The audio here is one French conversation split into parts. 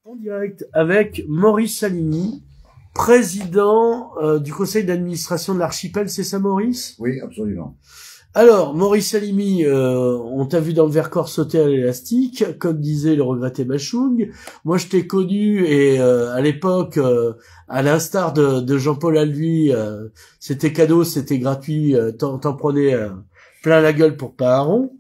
En direct avec Maurice Salini, président du conseil d'administration de l'archipel, c'est ça Maurice? Oui, absolument. Alors, Maurice Salini, on t'a vu dans le Vercors sauter à l'élastique, comme disait le regretté Machung. Moi, je t'ai connu et à l'époque, à l'instar de Jean-Paul Alduy, c'était cadeau, c'était gratuit, t'en prenais plein la gueule pour pas un rond.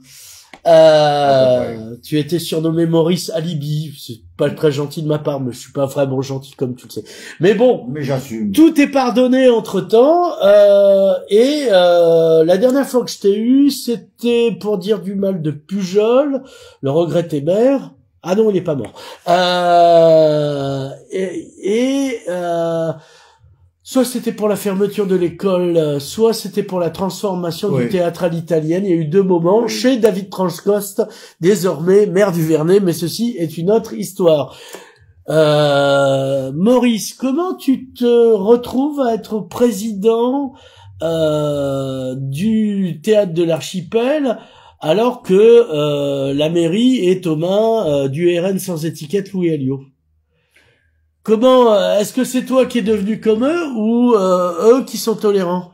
Tu étais surnommé Maurice Alibi. C'est pas très gentil de ma part, mais je suis pas vraiment gentil comme tu le sais. Mais bon. Mais j'assume. Tout est pardonné entre temps, la dernière fois que je t'ai eu, c'était pour dire du mal de Pujol, le regretté maire. Ah non, il est pas mort. Soit c'était pour la fermeture de l'école, soit c'était pour la transformation du théâtre à l'italienne. Il y a eu deux moments chez David Transcoste, désormais maire du Vernet, mais ceci est une autre histoire. Maurice, comment tu te retrouves à être président du théâtre de l'Archipel alors que la mairie est aux mains du RN sans étiquette Louis Alliot? Comment est-ce que c'est toi qui es devenu comme eux ou eux qui sont tolérants?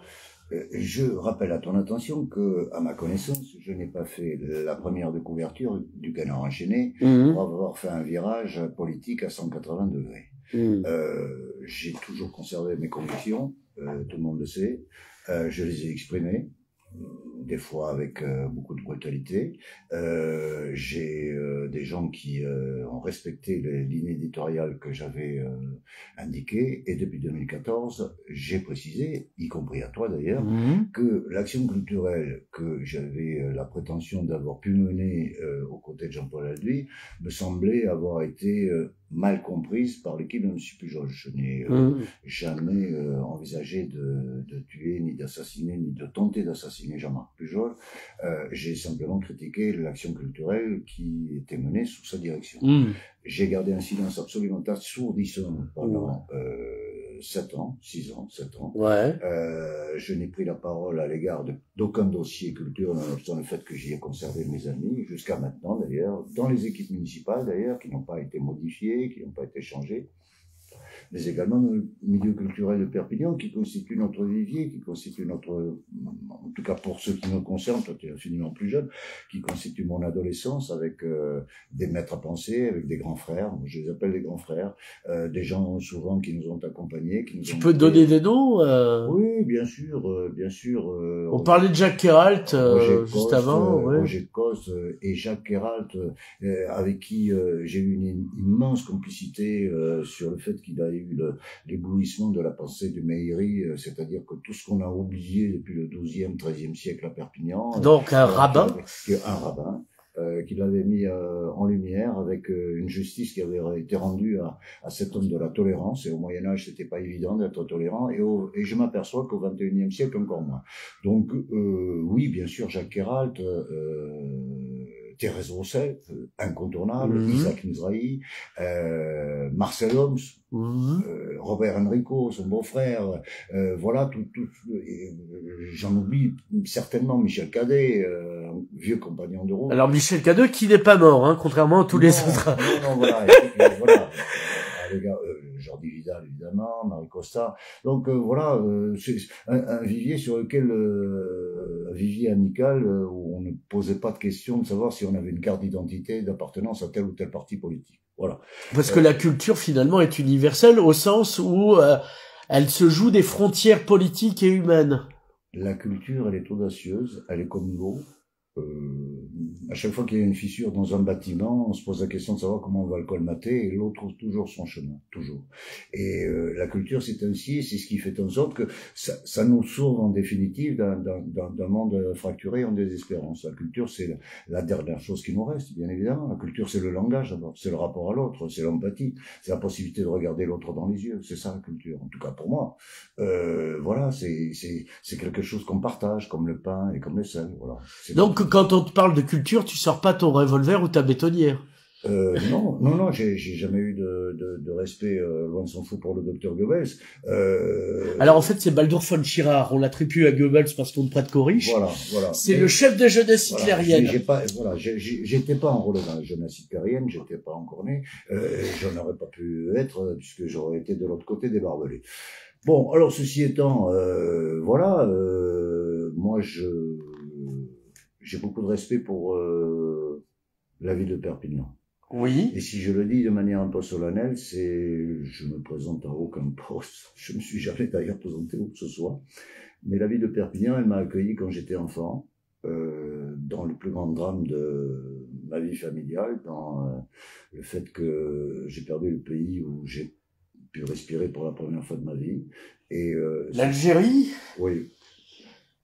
Je rappelle à ton attention que, à ma connaissance, je n'ai pas fait la première de couverture du Canard enchaîné pour avoir fait un virage politique à 180 degrés. J'ai toujours conservé mes convictions, tout le monde le sait. Je les ai exprimées, des fois avec beaucoup de brutalité. J'ai des gens qui ont respecté les lignes éditoriales que j'avais indiquées, et depuis 2014, j'ai précisé, y compris à toi d'ailleurs, que l'action culturelle que j'avais la prétention d'avoir pu mener aux côtés de Jean-Paul Alduy me semblait avoir été mal comprise par l'équipe de M. Pujol. Je n'ai jamais envisagé de tuer, ni d'assassiner, ni de tenter d'assassiner Jean-Marc Pujol. J'ai simplement critiqué l'action culturelle qui était menée sous sa direction. J'ai gardé un silence absolument assourdissant pendant 7 ans. Je n'ai pris la parole à l'égard d'aucun dossier culture, nonobstant le fait que j'y ai conservé mes amis, jusqu'à maintenant d'ailleurs, dans les équipes municipales d'ailleurs, qui n'ont pas été modifiées, qui n'ont pas été changées, mais également dans le milieu culturel de Perpignan, qui constitue notre vivier, qui constitue notre, en tout cas pour ceux qui nous concernent, toi tu es infiniment plus jeune, qui constitue mon adolescence avec des maîtres à penser, avec des grands frères, je les appelle les grands frères, des gens souvent qui nous ont accompagnés, qui nous Tu peux donner des noms Oui, bien sûr, bien sûr. On parlait de Jacques Keralt juste avant. Roger Coste et Jacques Keralt, avec qui j'ai eu une immense complicité sur le fait qu'il a eu l'éblouissement de la pensée de Meillery, c'est-à-dire que tout ce qu'on a oublié depuis le XIIe, XIIIe siècle à Perpignan. Donc un rabbin. Un rabbin. Qu'il avait mis en lumière avec une justice qui avait été rendue à cet homme de la tolérance. Et au Moyen-Âge, c'était pas évident d'être tolérant. Et je m'aperçois qu'au XXIe siècle, encore moins. Donc, oui, bien sûr, Jacques Keralt, Thérèse Rousset, incontournable, Isaac Mizrahi, Marcel Homs, Robert Enrico, son beau-frère, voilà, j'en oublie certainement Michel Cadet, vieux compagnon de route. Alors Michel Cadet qui n'est pas mort, hein, contrairement à tous les autres. Non, voilà, voilà. Les gars, Jordi Vidal évidemment, Marie Costa. Donc voilà, c'est un vivier sur lequel, un vivier amical où on ne posait pas de question de savoir si on avait une carte d'identité d'appartenance à tel ou tel parti politique. Voilà. Parce que la culture finalement est universelle au sens où elle se joue des frontières politiques et humaines. La culture, elle est audacieuse, elle est comme l'eau. À chaque fois qu'il y a une fissure dans un bâtiment, on se pose la question de savoir comment on va le colmater, et l'eau trouve toujours son chemin, toujours. Et la culture, c'est ainsi, c'est ce qui fait en sorte que ça nous sauve en définitive d'un monde fracturé en désespérance. La culture, c'est la dernière chose qui nous reste, bien évidemment. La culture, c'est le langage d'abord, c'est le rapport à l'autre, c'est l'empathie, c'est la possibilité de regarder l'autre dans les yeux. C'est ça la culture, en tout cas pour moi. Voilà, c'est quelque chose qu'on partage, comme le pain et comme le sel. Voilà. Donc quand on te parle de culture, tu sors pas ton revolver ou ta bétonnière. Non, j'ai jamais eu de respect, loin de s'en faut, pour le docteur Goebbels. Alors en fait, c'est Baldur von Schirach, on l'attribue à Goebbels parce qu'on ne prête qu'aux riches. Voilà. C'est le chef de jeunesse hitlérienne. J'étais pas enrôlé dans la jeunesse hitlérienne, j'étais pas encore né, j'en aurais pas pu être, puisque j'aurais été de l'autre côté des barbelés. Bon, alors ceci étant, moi j'ai beaucoup de respect pour la ville de Perpignan. Oui. Et si je le dis de manière un peu solennelle, je me présente à aucun poste, je me suis jamais d'ailleurs présenté où que ce soit, mais la ville de Perpignan, elle m'a accueilli quand j'étais enfant, dans le plus grand drame de ma vie familiale, dans le fait que j'ai perdu le pays où j'ai pu respirer pour la première fois de ma vie. Et l'Algérie? Oui,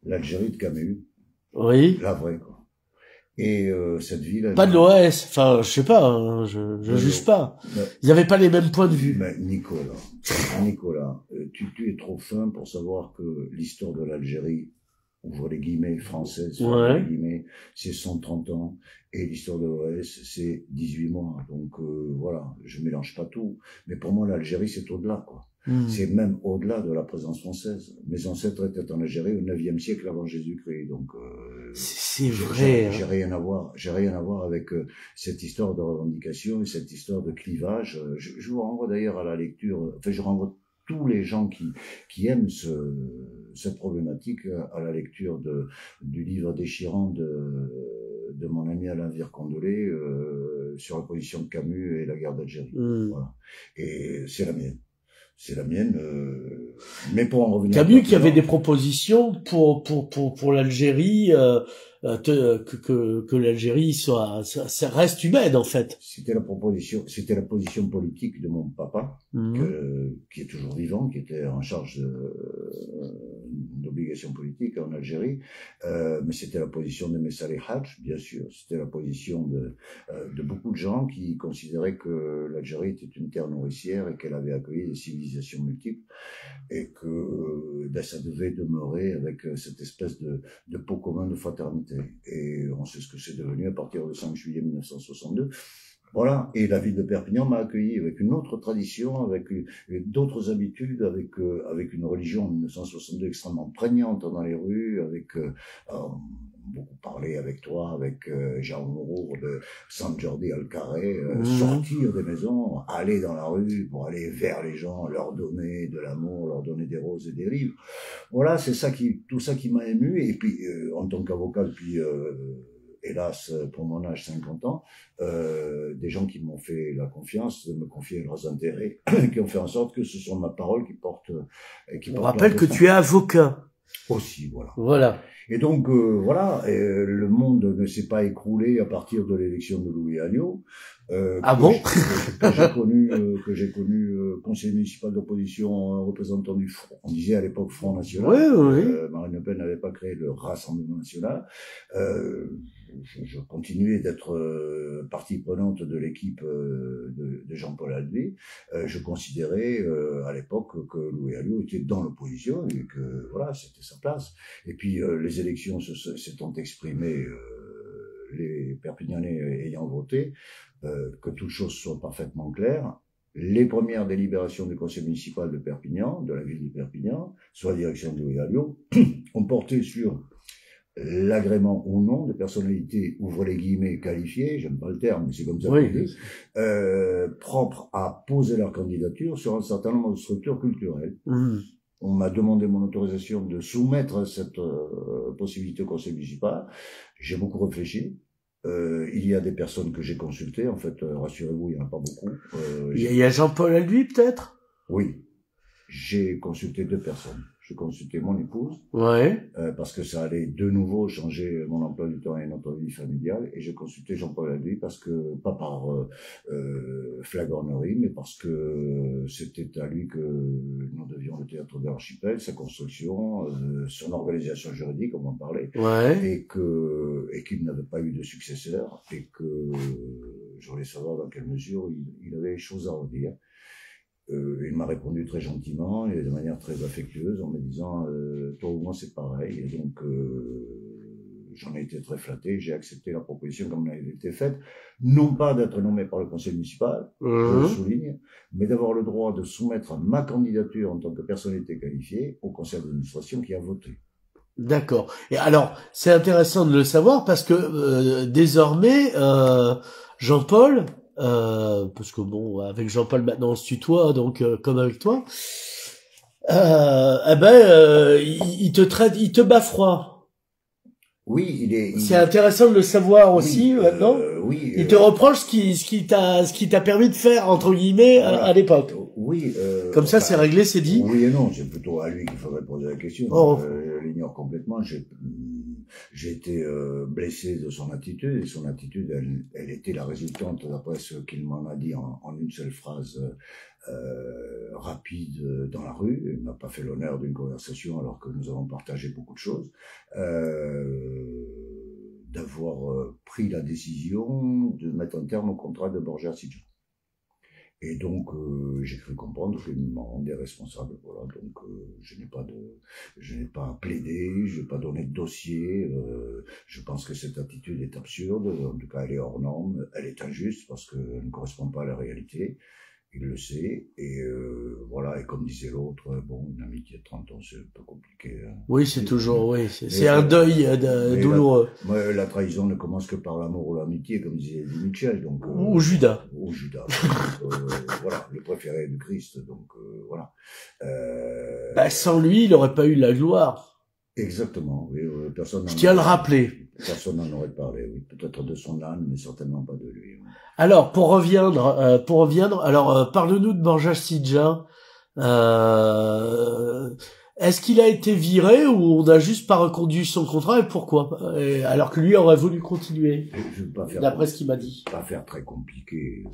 l'Algérie de Camus. Oui. La vraie, quoi. Et cette ville... Pas de l'OS, enfin, je sais pas, hein, je juge pas. Ils n'avaient pas les mêmes points de vue. Mais Nicolas, tu es trop fin pour savoir que l'histoire de l'Algérie, ouvre les guillemets, française, les guillemets, c'est 130 ans, et l'histoire de l'OS, c'est 18 mois. Donc voilà, je mélange pas tout. Mais pour moi, l'Algérie, c'est au-delà, quoi. C'est même au-delà de la présence française. Mes ancêtres étaient en Algérie au 9e siècle avant Jésus-Christ. Donc c'est vrai. J'ai rien à voir avec cette histoire de revendication et cette histoire de clivage. Je vous renvoie d'ailleurs à la lecture. Enfin, je renvoie tous les gens qui aiment cette problématique à la lecture du livre déchirant de mon ami Alain Virkondolé sur la position de Camus et la guerre d'Algérie. Voilà. Et c'est la mienne. C'est la mienne, mais pour en revenir... Camus qui avait des propositions pour l'Algérie, que l'Algérie ça reste humaine, en fait. C'était la position politique de mon papa, qui est toujours vivant, qui était en charge d'obligations politiques en Algérie, mais c'était la position de Messali Hadj, bien sûr. C'était la position de beaucoup de gens qui considéraient que l'Algérie était une terre nourricière et qu'elle avait accueilli des civilisations multiples et que ça devait demeurer avec cette espèce de pot commun de fraternité. Et on sait ce que c'est devenu à partir du 5 juillet 1962. Voilà, et la ville de Perpignan m'a accueilli avec une autre tradition, avec d'autres habitudes, avec une religion en 1962 extrêmement prégnante dans les rues, avec beaucoup parlé avec toi, avec Jean Moreau de San Jordi al Carré, sortir des maisons, aller dans la rue pour aller vers les gens, leur donner de l'amour, leur donner des roses et des livres. Voilà, c'est tout ça qui m'a ému. Et puis, en tant qu'avocat, depuis hélas, pour mon âge, 50 ans, des gens qui m'ont fait la confiance de me confier leurs intérêts, qui ont fait en sorte que ce soit ma parole qui porte... On rappelle que tu es avocat. Aussi, voilà. Voilà. Et donc, le monde ne s'est pas écroulé à partir de l'élection de Louis Alliot. Que j'ai connu conseiller municipal d'opposition, représentant du Front. On disait à l'époque Front National. Oui. Marine Le Pen n'avait pas créé le Rassemblement National. Je continuais d'être partie prenante de l'équipe de Jean-Paul Albi. Je considérais à l'époque que Louis Alliot était dans l'opposition et que voilà, c'était sa place. Et puis les élections s'étant exprimées, les Perpignanais ayant voté, que toutes choses soient parfaitement claires. Les premières délibérations du conseil municipal de Perpignan, de la ville de Perpignan, sous la direction de Louis Alliot, ont porté sur l'agrément ou non de personnalités, ouvre les guillemets, qualifiées, j'aime pas le terme, mais c'est comme ça qu'on dit, propres à poser leur candidature sur un certain nombre de structures culturelles. On m'a demandé mon autorisation de soumettre cette possibilité au conseil municipal. J'ai beaucoup réfléchi. Il y a des personnes que j'ai consultées. En fait, rassurez-vous, il n'y en a pas beaucoup. Il y a Jean-Paul Albi, peut-être? Oui. J'ai consulté 2 personnes. J'ai consulté mon épouse. Parce que ça allait de nouveau changer mon emploi du temps et notre vie familiale. Et j'ai consulté Jean-Paul Albi parce que, pas par flagornerie, mais parce que c'était à lui que nous devions le théâtre de l'archipel, sa construction, son organisation juridique, on en parlait. Et qu'il n'avait pas eu de successeur. Et que je voulais savoir dans quelle mesure il avait des choses à redire. Il m'a répondu très gentiment et de manière très affectueuse en me disant toi ou moi c'est pareil. Et donc j'en ai été très flatté, j'ai accepté la proposition comme elle avait été faite, non pas d'être nommé par le conseil municipal, je le souligne, mais d'avoir le droit de soumettre ma candidature en tant que personnalité qualifiée au conseil d'administration qui a voté. D'accord. Et alors, c'est intéressant de le savoir parce que désormais, Jean-Paul, parce que bon, avec Jean-Paul maintenant on se tutoie, donc comme avec toi, il te traite, il te bat froid. Oui, c'est intéressant de le savoir aussi maintenant. Oui. Il te reproche ce qui t'a permis de faire entre guillemets voilà. à l'époque. Oui. Comme ça, c'est réglé, c'est dit. Oui et non, c'est plutôt à lui qu'il faudrait poser la question. Je l'ignore complètement. J'ai été blessé de son attitude, et son attitude, elle était la résultante, d'après ce qu'il m'en a dit en une seule phrase rapide dans la rue. Il m'a pas fait l'honneur d'une conversation alors que nous avons partagé beaucoup de choses. D'avoir pris la décision de mettre un terme au contrat de Borja Sidjan. Et donc, j'ai cru comprendre qu'il m'en rendait responsable. Voilà, donc je n'ai pas plaidé, je n'ai pas donné de dossier. Je pense que cette attitude est absurde. En tout cas, elle est hors norme. Elle est injuste parce qu'elle ne correspond pas à la réalité. Il le sait. Et voilà. Et comme disait l'autre, bon, une amitié de 30 ans, c'est un peu compliqué. Hein. Oui, c'est toujours, oui. C'est un deuil douloureux. La trahison ne commence que par l'amour ou l'amitié, comme disait Michel. Donc, ou Judas. Ou Judas. Voilà, le préféré du Christ. Donc, voilà. Sans lui, il n'aurait pas eu la gloire. Exactement, oui. Personne je tiens à le rappeler. Personne n'en aurait parlé, oui. Peut-être de son âme, mais certainement pas de lui. Oui. Alors, pour reviendre, alors, parle-nous de Borja Sidjan. Est-ce qu'il a été viré ou on n'a juste pas reconduit son contrat et pourquoi? Alors que lui aurait voulu continuer. Je veux pas faire, d'après ce qu'il m'a dit. Pas faire très compliqué,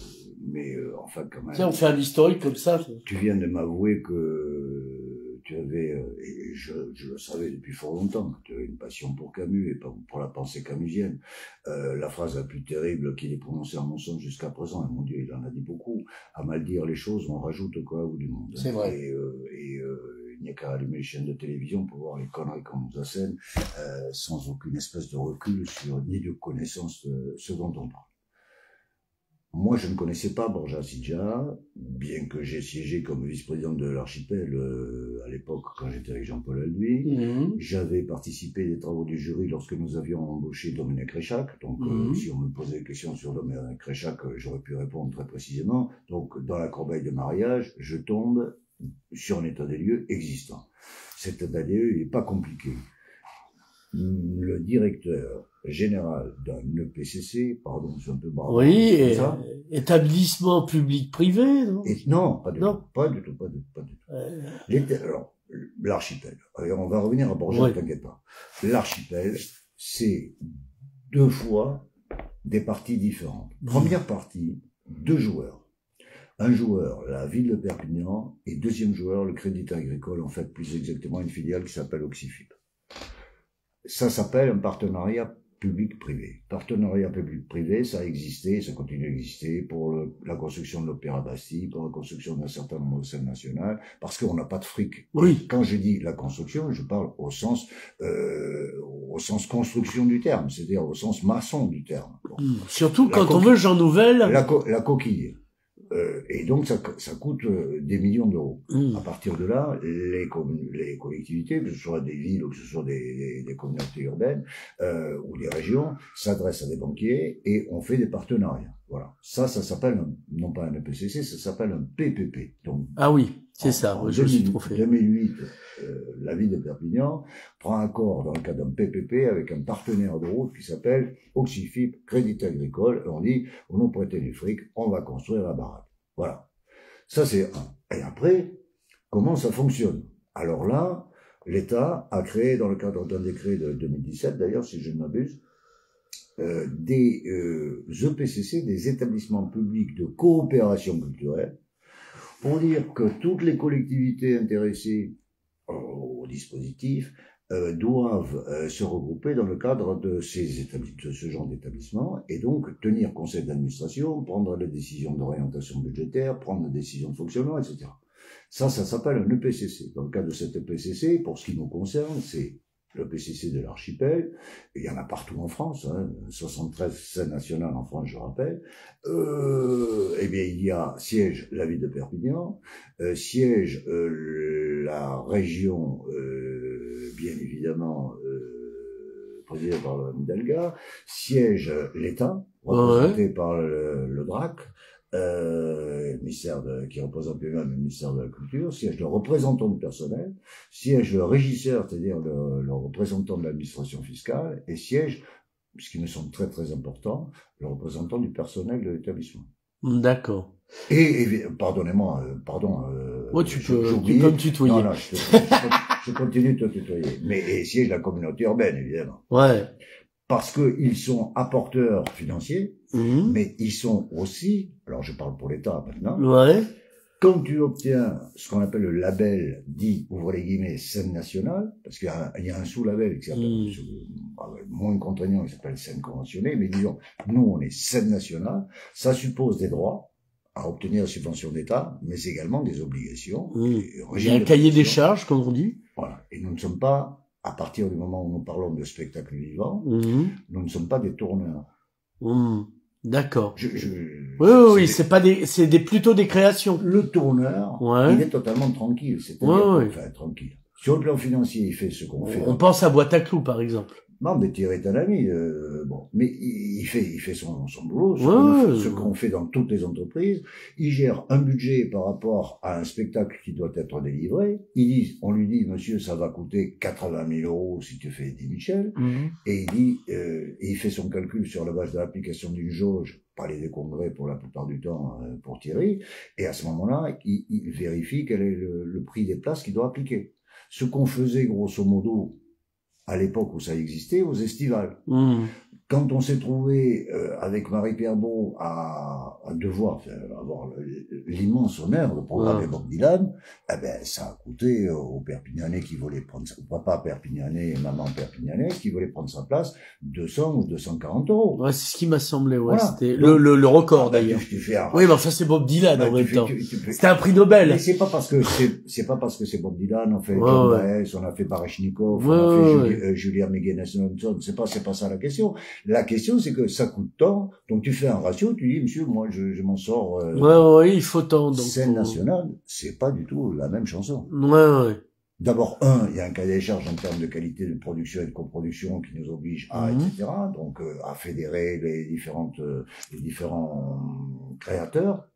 mais enfin quand même. Tiens, on fait un historique comme ça. Tu viens de m'avouer que tu avais, et je le savais depuis fort longtemps, que tu avais une passion pour Camus et pas pour la pensée camusienne. La phrase la plus terrible qu'il ait prononcée en mon sens jusqu'à présent, et mon Dieu, il en a dit beaucoup, à mal dire les choses, on rajoute au cas où du monde. C'est vrai. Il n'y a qu'à allumer les chaînes de télévision pour voir les conneries qu'on nous assène, sans aucune espèce de recul sur, ni de connaissance de ce dont on parle. Moi, je ne connaissais pas Borja Sidjan, bien que j'ai siégé comme vice-président de l'archipel à l'époque quand j'étais avec Jean-Paul Alduy. J'avais participé des travaux du jury lorsque nous avions embauché Dominique Rechac. Donc, si on me posait des questions sur Dominique Rechac, j'aurais pu répondre très précisément. Donc, dans la corbeille de mariage, je tombe sur un état des lieux existant. Cet état des lieux, il n'est pas compliqué. Le directeur général d'un EPCC, pardon, c'est un peu barbare. Oui, établissement public-privé, non? Non, pas du tout, pas du tout. Alors, l'archipel. On va revenir à Borja, ne t'inquiète pas. L'archipel, c'est 2 fois des parties différentes. Première partie, 2 joueurs. Un joueur, la ville de Perpignan, et deuxième joueur, le Crédit Agricole, en fait, plus exactement une filiale qui s'appelle Oxifip. Ça s'appelle un partenariat public-privé. Partenariat public-privé, ça a existé, ça continue à exister pour la construction de l'Opéra Bastille, pour la construction d'un certain nombre de scènes nationales, parce qu'on n'a pas de fric. Oui. Quand je dis la construction, je parle au sens construction du terme, c'est-à-dire au sens maçon du terme. Bon. Surtout quand on veut Jean Nouvel. La coquille. Et donc ça coûte des millions d'euros. À partir de là, les collectivités, que ce soit des villes ou que ce soit des communautés urbaines ou des régions, s'adressent à des banquiers et on fait des partenariats. Voilà. Ça s'appelle non pas un EPCC, ça s'appelle un PPP. Donc, ah oui, c'est ça. Je suis trop fait. 2008, la ville de Perpignan prend accord dans le cadre d'un PPP avec un partenaire de route qui s'appelle Oxifip Crédit Agricole. Et on dit, on nous prête du fric, on va construire la baraque. Voilà. Ça, c'est un. Et après, comment ça fonctionne? Alors là, l'État a créé, dans le cadre d'un décret de 2017, d'ailleurs, si je ne m'abuse, des EPCC, des établissements publics de coopération culturelle, pour dire que toutes les collectivités intéressées au dispositif doivent se regrouper dans le cadre de ce genre d'établissement et donc tenir conseil d'administration, prendre les décisions d'orientation budgétaire, prendre des décisions de fonctionnement, etc. Ça s'appelle un EPCC. Dans le cadre de cet EPCC, pour ce qui nous concerne, c'est le PCC de l'Archipel, il y en a partout en France, hein, 73 scènes nationales en France, je rappelle, eh bien, il y a siège la ville de Perpignan, siège la région, bien évidemment, présidée par le Hidalgo, siège l'État, représenté par le DRAC, ministère qui représente lui-même le ministère de la Culture, siège le représentant du personnel, siège le régisseur, c'est-à-dire le représentant de l'administration fiscale, et siège, ce qui me semble très très important, le représentant du personnel de l'établissement. D'accord. Et pardonnez-moi, pardon. Ouais, tu peux me tutoyer. Non, je continue de te tutoyer. Mais et siège la communauté urbaine, évidemment. Ouais. Parce que ils sont apporteurs financiers, mais ils sont aussi, alors je parle pour l'État maintenant, ouais. Quand tu obtiens ce qu'on appelle le label dit, ouvre les guillemets, scène nationale, parce qu'il y a un sous-label qui s'appelle, moins contraignant, qui s'appelle scène conventionnée, mais disons, nous on est scène nationale, ça suppose des droits à obtenir la subvention d'État, mais également des obligations. Il y a un cahier des charges, comme on dit. Voilà. Et nous ne sommes pas, à partir du moment où nous parlons de spectacle vivant, nous ne sommes pas des tourneurs. D'accord. Oui, c'est plutôt des créations. Le tourneur, il est totalement tranquille, c'est-à-dire tranquille. Sur le plan financier, il fait ce qu'on fait. On pense à Boîte à Clous, par exemple. Non, mais Thierry est un ami, bon. Mais il fait son boulot, ce qu'on fait dans toutes les entreprises. Il gère un budget par rapport à un spectacle qui doit être délivré. On lui dit, monsieur, ça va coûter 80 000 euros si tu fais Eddie Mitchell. Et il dit, il fait son calcul sur la base de l'application d'une jauge, palais des congrès pour la plupart du temps, pour Thierry. Et à ce moment-là, il vérifie quel est le prix des places qu'il doit appliquer. Ce qu'on faisait, grosso modo, à l'époque où ça existait, aux estivales. Quand on s'est trouvé avec Marie-Pierre Beau à devoir avoir l'immense honneur de programmer Bob Dylan, eh ben ça a coûté aux Perpignanais qui voulaient prendre au papa Perpignanais et maman Perpignanaise qui voulaient prendre sa place 200 ou 240 euros. Ouais, c'est ce qui m'a semblé. Ouais, voilà. C'était le record d'ailleurs. Oui, mais enfin c'est Bob Dylan en même temps. C'était un prix Nobel. Mais c'est pas parce que c'est Bob Dylan. On fait John Baez, on a fait Baryshnikov, on a fait Julia Meguenes-Johnson. C'est pas ça la question. La question, c'est que ça coûte tant, donc tu fais un ratio, tu dis, monsieur, moi, je m'en sors. Il faut tant. Donc scène nationale, c'est pas du tout la même chanson. Ouais. D'abord, il y a un cahier des charges en termes de qualité de production et de coproduction qui nous oblige à, etc. Donc, à fédérer les différents créateurs,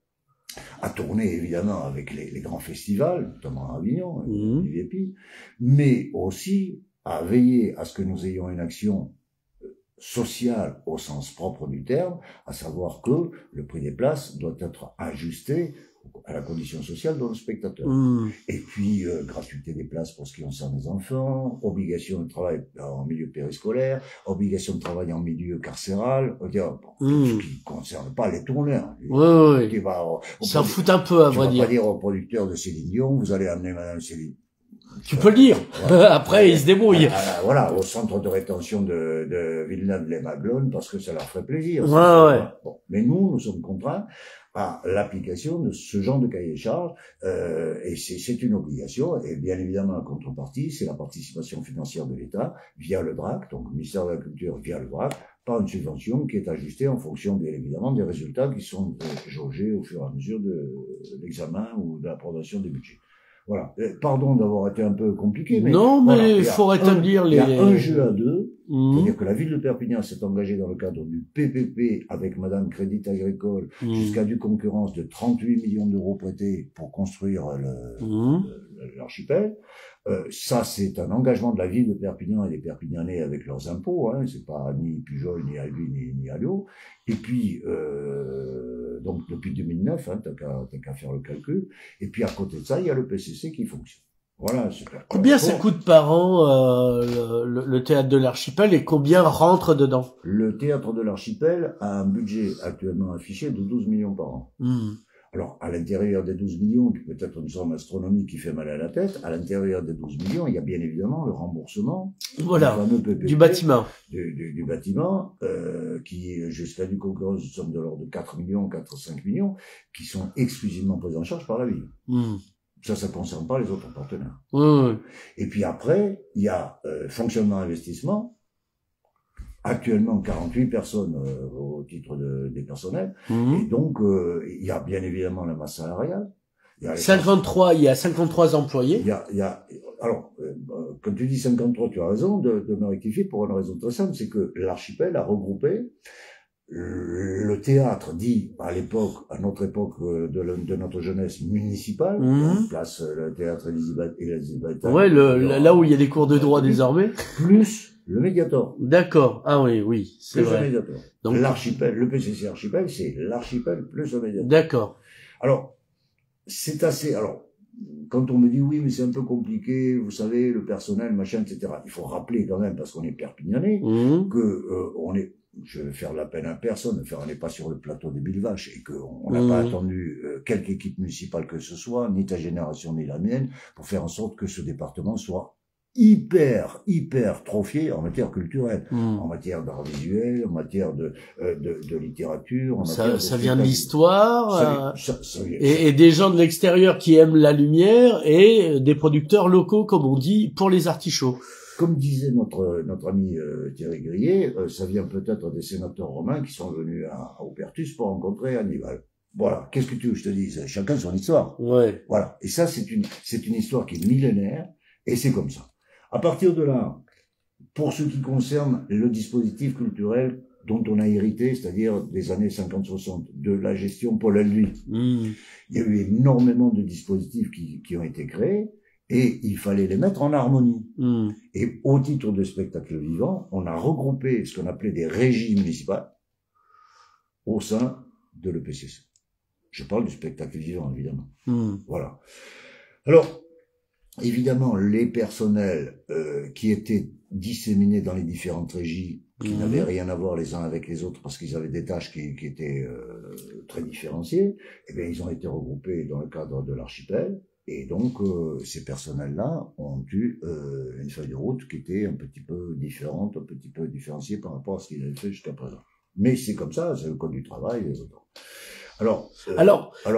à tourner évidemment avec les grands festivals, notamment à Avignon, l'IVP, mais aussi à veiller à ce que nous ayons une action sociale au sens propre du terme, à savoir que le prix des places doit être ajusté à la condition sociale de nos spectateurs. Et puis, gratuité des places pour ce qui concerne les enfants, obligation de travail en milieu périscolaire, obligation de travail en milieu carcéral, ce qui ne concerne pas les tourneurs. Ils s'en foutent un peu, à vrai dire. On va pas dire aux producteurs de Céline Dion, vous allez amener Madame Céline. Tu peux le dire. Après, ils se débrouillent. Voilà, au centre de rétention de Villeneuve-les-Maglones, parce que ça leur ferait plaisir. Bon. Mais nous sommes contraints à l'application de ce genre de cahier des charges, et c'est une obligation, et bien évidemment, la contrepartie, c'est la participation financière de l'État via le DRAC, donc le ministère de la Culture via le DRAC, par une subvention qui est ajustée en fonction, bien évidemment, des résultats qui sont jaugés au fur et à mesure de l'examen ou de l'approbation des budgets. Voilà. Pardon d'avoir été un peu compliqué, mais non, mais il faut rétablir les. Il y a un jeu à deux, c'est-à-dire que la ville de Perpignan s'est engagée dans le cadre du PPP avec Madame Crédit Agricole jusqu'à du concurrence de 38 millions d'euros prêtés pour construire l'archipel. Ça, c'est un engagement de la ville de Perpignan et des Perpignanais avec leurs impôts, hein. C'est pas ni Pujol, ni Albi, ni Alliot. Et puis, donc, depuis 2009, hein, t'as qu'à faire le calcul. Et puis, à côté de ça, il y a le PCC qui fonctionne. Voilà, super. Combien ça coûte par an, le théâtre de l'Archipel, et combien rentre dedans? Le théâtre de l'Archipel a un budget actuellement affiché de 12 millions par an. Alors, à l'intérieur des 12 millions, qui peut être une somme astronomique qui fait mal à la tête, à l'intérieur des 12 millions, il y a bien évidemment le remboursement du bâtiment. Du bâtiment, qui, jusqu'à du concurrence, somme de l'ordre de 4 millions, 4-5 millions, qui sont exclusivement pris en charge par la ville. Ça concerne pas les autres partenaires. Oui. Et puis après, il y a fonctionnement investissement. Actuellement, 48 personnes au titre des personnels. Et donc, il y a bien évidemment la masse salariale. Il y a 53 employés. Alors, quand tu dis 53, tu as raison de me rectifier pour une raison très simple, c'est que l'archipel a regroupé le théâtre dit à l'époque, à notre époque de notre jeunesse municipale, on place le théâtre Elisabeth. Ouais, là où il y a des cours de droit désormais. Plus le Mediator. D'accord. Ah oui, c'est vrai. Le Mediator. Donc l'archipel, le PCC archipel, c'est l'archipel plus le Mediator. D'accord. Alors, c'est assez. Alors, quand on me dit oui, mais c'est un peu compliqué, vous savez, le personnel, machin, etc. Il faut rappeler quand même, parce qu'on est perpignanais, que on est. Je vais faire de la peine à personne, on n'est pas sur le plateau des Bilvaches et qu'on n'a pas attendu quelque équipe municipale que ce soit, ni ta génération ni la mienne, pour faire en sorte que ce département soit hyper trophié en matière culturelle, en matière d'art visuel, en matière de littérature. En matière ça vient de l'histoire, et des gens de l'extérieur qui aiment la lumière et des producteurs locaux, comme on dit, pour les artichauts. Comme disait notre ami Thierry Grillet, ça vient peut-être des sénateurs romains qui sont venus à Opertus pour rencontrer Hannibal. Voilà. Qu'est-ce que tu veux que je te dise? Chacun son histoire. Ouais. Voilà. Et ça, c'est une histoire qui est millénaire, et c'est comme ça. À partir de là, pour ce qui concerne le dispositif culturel dont on a hérité, c'est-à-dire des années 50-60, de la gestion Paul Alduy, il y a eu énormément de dispositifs qui ont été créés, et il fallait les mettre en harmonie. Et au titre de spectacle vivant, on a regroupé ce qu'on appelait des régies municipales au sein de l'EPCC. Je parle du spectacle vivant, évidemment. Voilà. Alors, évidemment, les personnels qui étaient disséminés dans les différentes régies, qui n'avaient rien à voir les uns avec les autres parce qu'ils avaient des tâches qui étaient très différenciées, eh bien, ils ont été regroupés dans le cadre de l'archipel. Et donc, ces personnels-là ont eu une feuille de route qui était un petit peu différente, un petit peu différenciée par rapport à ce qu'ils avaient fait jusqu'à présent. Mais c'est comme ça, c'est le code du travail, les autres. Alors,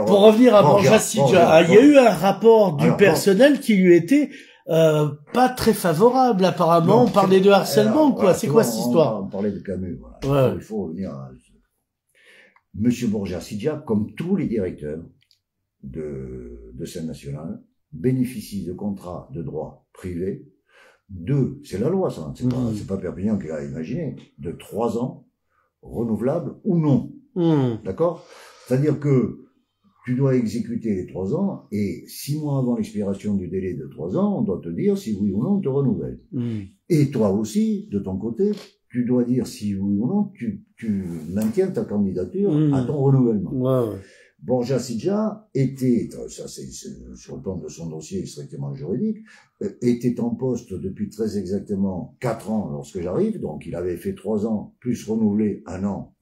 pour revenir à Borja Sidja, il y a eu un rapport du personnel qui lui était pas très favorable, apparemment. On parlait de harcèlement ou quoi? C'est quoi cette histoire? On parlait de Camus, voilà. Ouais. Il faut revenir à... Monsieur Borja Sidja, comme tous les directeurs de scène nationale, bénéficie de contrats de droit privé c'est la loi, ça, c'est pas Perpignan qui l'a imaginé, de 3 ans, renouvelables ou non. D'accord? C'est-à-dire que tu dois exécuter les 3 ans, et 6 mois avant l'expiration du délai de 3 ans, on doit te dire si oui ou non on te renouvelle. Et toi aussi, de ton côté, tu dois dire si oui ou non tu maintiens ta candidature à ton renouvellement. Ouais. Borja Sidja était, ça c'est sur le plan de son dossier strictement juridique, était en poste depuis très exactement 4 ans lorsque j'arrive, donc il avait fait 3 ans, plus renouvelé 1 an,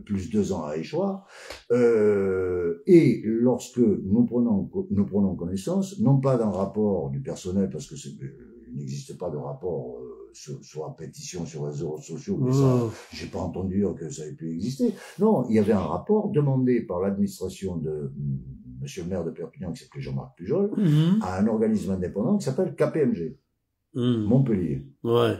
plus 2 ans à échoir, et lorsque nous prenons connaissance, non pas d'un rapport du personnel, parce que il n'existe pas de rapport sur la pétition sur les réseaux sociaux, mais ça, j'ai pas entendu dire que ça ait pu exister. Non, il y avait un rapport demandé par l'administration de monsieur le maire de Perpignan, qui s'appelait Jean-Marc Pujol, à un organisme indépendant qui s'appelle KPMG, Montpellier. Ouais.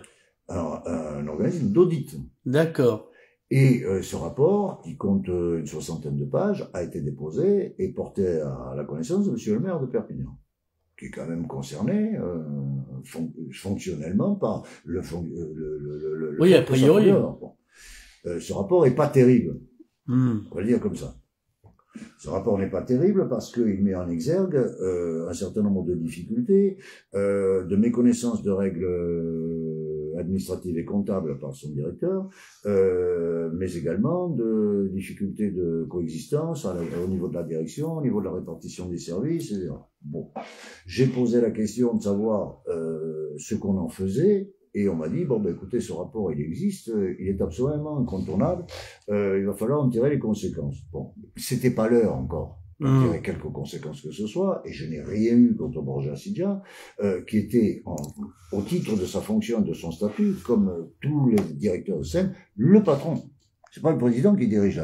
Alors, un organisme d'audit. D'accord. Et ce rapport, qui compte une 60aine de pages, a été déposé et porté à la connaissance de monsieur le maire de Perpignan, qui est quand même concerné fonctionnellement par oui, a priori. Ce rapport est pas terrible. On va le dire comme ça. Ce rapport n'est pas terrible parce qu'il met en exergue un certain nombre de difficultés, de méconnaissance de règles administratives et comptables par son directeur, mais également de difficultés de coexistence au niveau de la direction, au niveau de la répartition des services, etc. Bon, j'ai posé la question de savoir ce qu'on en faisait, et on m'a dit, bon, ben, écoutez, ce rapport, il existe, il est absolument incontournable, il va falloir en tirer les conséquences. Bon, c'était pas l'heure encore de tirer quelques conséquences que ce soit, et je n'ai rien eu contre Borja Sidja, qui était, au titre de sa fonction et de son statut, comme tous les directeurs de scène, le patron. C'est pas le président qui dirige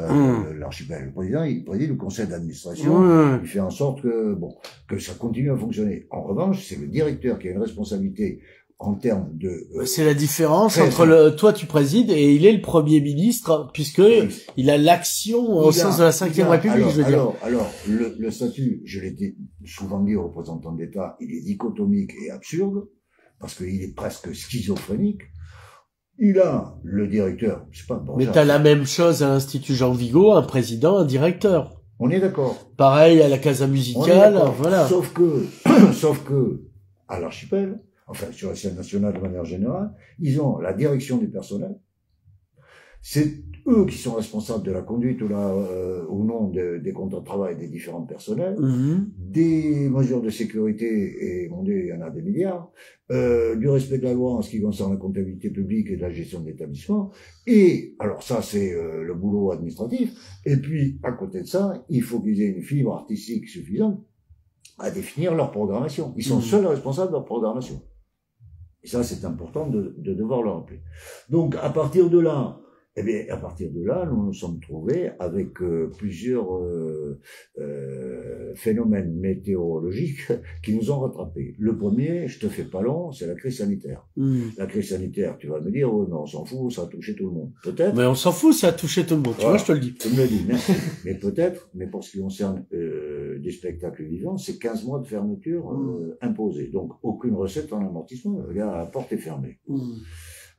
l'archipel. Le président, il préside le conseil d'administration. Il fait en sorte que ça continue à fonctionner. En revanche, c'est le directeur qui a une responsabilité en termes de... c'est la différence entre toi tu présides et il est le Premier ministre, puisque il a l'action au sens de la Cinquième République, je veux dire. Alors, le statut, je l'ai souvent dit aux représentants de l'État, il est dichotomique et absurde, parce qu'il est presque schizophrénique. Il a le directeur, je sais pas... Mais t'as la même chose à l'Institut Jean Vigo, un président, un directeur. On est d'accord. Pareil à la Casa Musicale, voilà. Sauf que, à l'archipel, enfin sur la scène nationale de manière générale, ils ont la direction du personnel. C'est eux qui sont responsables de la conduite ou non des contrats de travail des différents personnels, des mesures de sécurité, et mon Dieu, il y en a des milliards, du respect de la loi en ce qui concerne la comptabilité publique et de la gestion de l'établissement. Et alors ça, c'est le boulot administratif. Et puis, à côté de ça, il faut qu'ils aient une fibre artistique suffisante à définir leur programmation. Ils sont seuls responsables de leur programmation. Et ça, c'est important de devoir le rappeler. Donc, à partir de là, nous nous sommes trouvés avec plusieurs phénomènes météorologiques qui nous ont rattrapés. Le premier, je te fais pas long, c'est la crise sanitaire. La crise sanitaire, tu vas me dire, oh, mais on s'en fout, ça a touché tout le monde. Peut-être. Mais on s'en fout, ça a touché tout le monde. Voilà. Tu vois, je te le dis. Tu me le dis, merci. Mais peut-être, mais pour ce qui concerne des spectacles vivants, c'est 15 mois de fermeture imposée. Donc, aucune recette en amortissement. Regarde, la porte est fermée.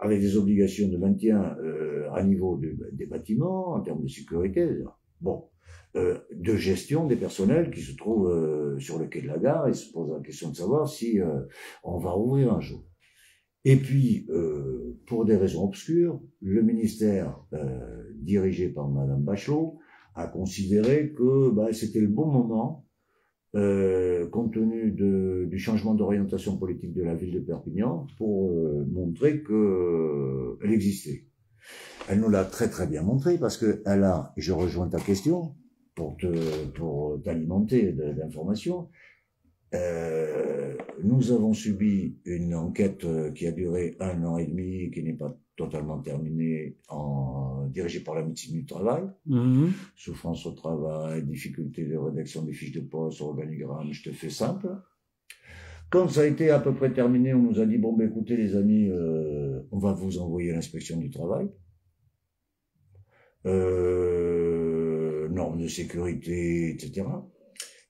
Avec des obligations de maintien à niveau des bâtiments, en termes de sécurité, de gestion des personnels qui se trouvent sur le quai de la gare et se posent la question de savoir si on va rouvrir un jour. Et puis, pour des raisons obscures, le ministère dirigé par Madame Bachelot a considéré que c'était le bon moment, compte tenu du changement d'orientation politique de la ville de Perpignan, pour montrer qu'elle existait. Elle nous l'a très très bien montré, parce que elle a, et je rejoins ta question, pour t'alimenter d'informations, nous avons subi une enquête qui a duré 1 an et demi, qui n'est pas totalement terminée, dirigée par la médecine du travail. Souffrance au travail, difficulté de rédaction des fiches de poste, organigramme, je te fais simple. Quand ça a été à peu près terminé, on nous a dit, écoutez les amis, on va vous envoyer à l'inspection du travail. Normes de sécurité, etc.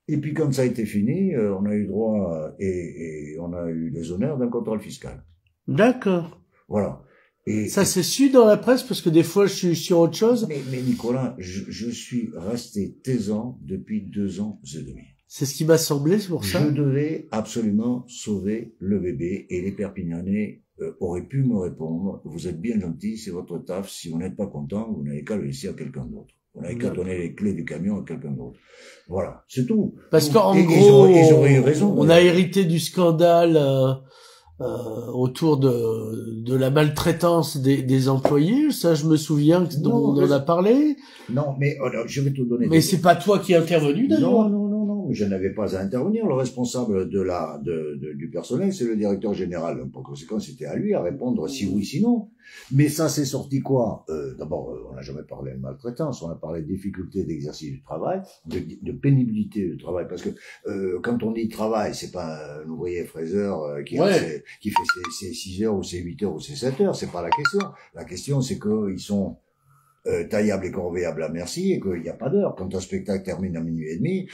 Et puis quand ça a été fini, on a eu droit et on a eu les honneurs d'un contrôle fiscal. D'accord. Voilà. Et ça c'est su dans la presse, parce que des fois je suis sur autre chose. Mais Nicolas, je suis resté taisant depuis 2 ans et demi. C'est ce qui m'a semblé, c'est pour ça. Je devais absolument sauver le bébé, et les Perpignanais auraient pu me répondre, vous êtes bien gentil, c'est votre taf, si vous n'êtes pas content, vous n'avez qu'à le laisser à quelqu'un d'autre. On n'avait qu'à donner les clés du camion à quelqu'un d'autre. Voilà, c'est tout. Parce qu'en gros, ils auraient eu raison. On a hérité du scandale autour de la maltraitance des employés. Ça, je me souviens dont on en a parlé. Non, mais je vais te donner. Mais c'est pas toi qui es intervenu, d'ailleurs. Non, je n'avais pas à intervenir. Le responsable du personnel, c'est le directeur général. Donc, par conséquent, c'était à lui à répondre si oui, si non. Mais ça, c'est sorti quoi? D'abord, on n'a jamais parlé de maltraitance, on a parlé de difficulté d'exercice du travail, de pénibilité du travail, parce que quand on dit travail, c'est pas un ouvrier fraiseur qui fait ses 6 heures ou ses 8 heures ou ses 7 heures, c'est pas la question. La question, c'est qu'ils sont taillable et corvéable à merci, et qu'il n'y a pas d'heure. Quand un spectacle termine à 00h30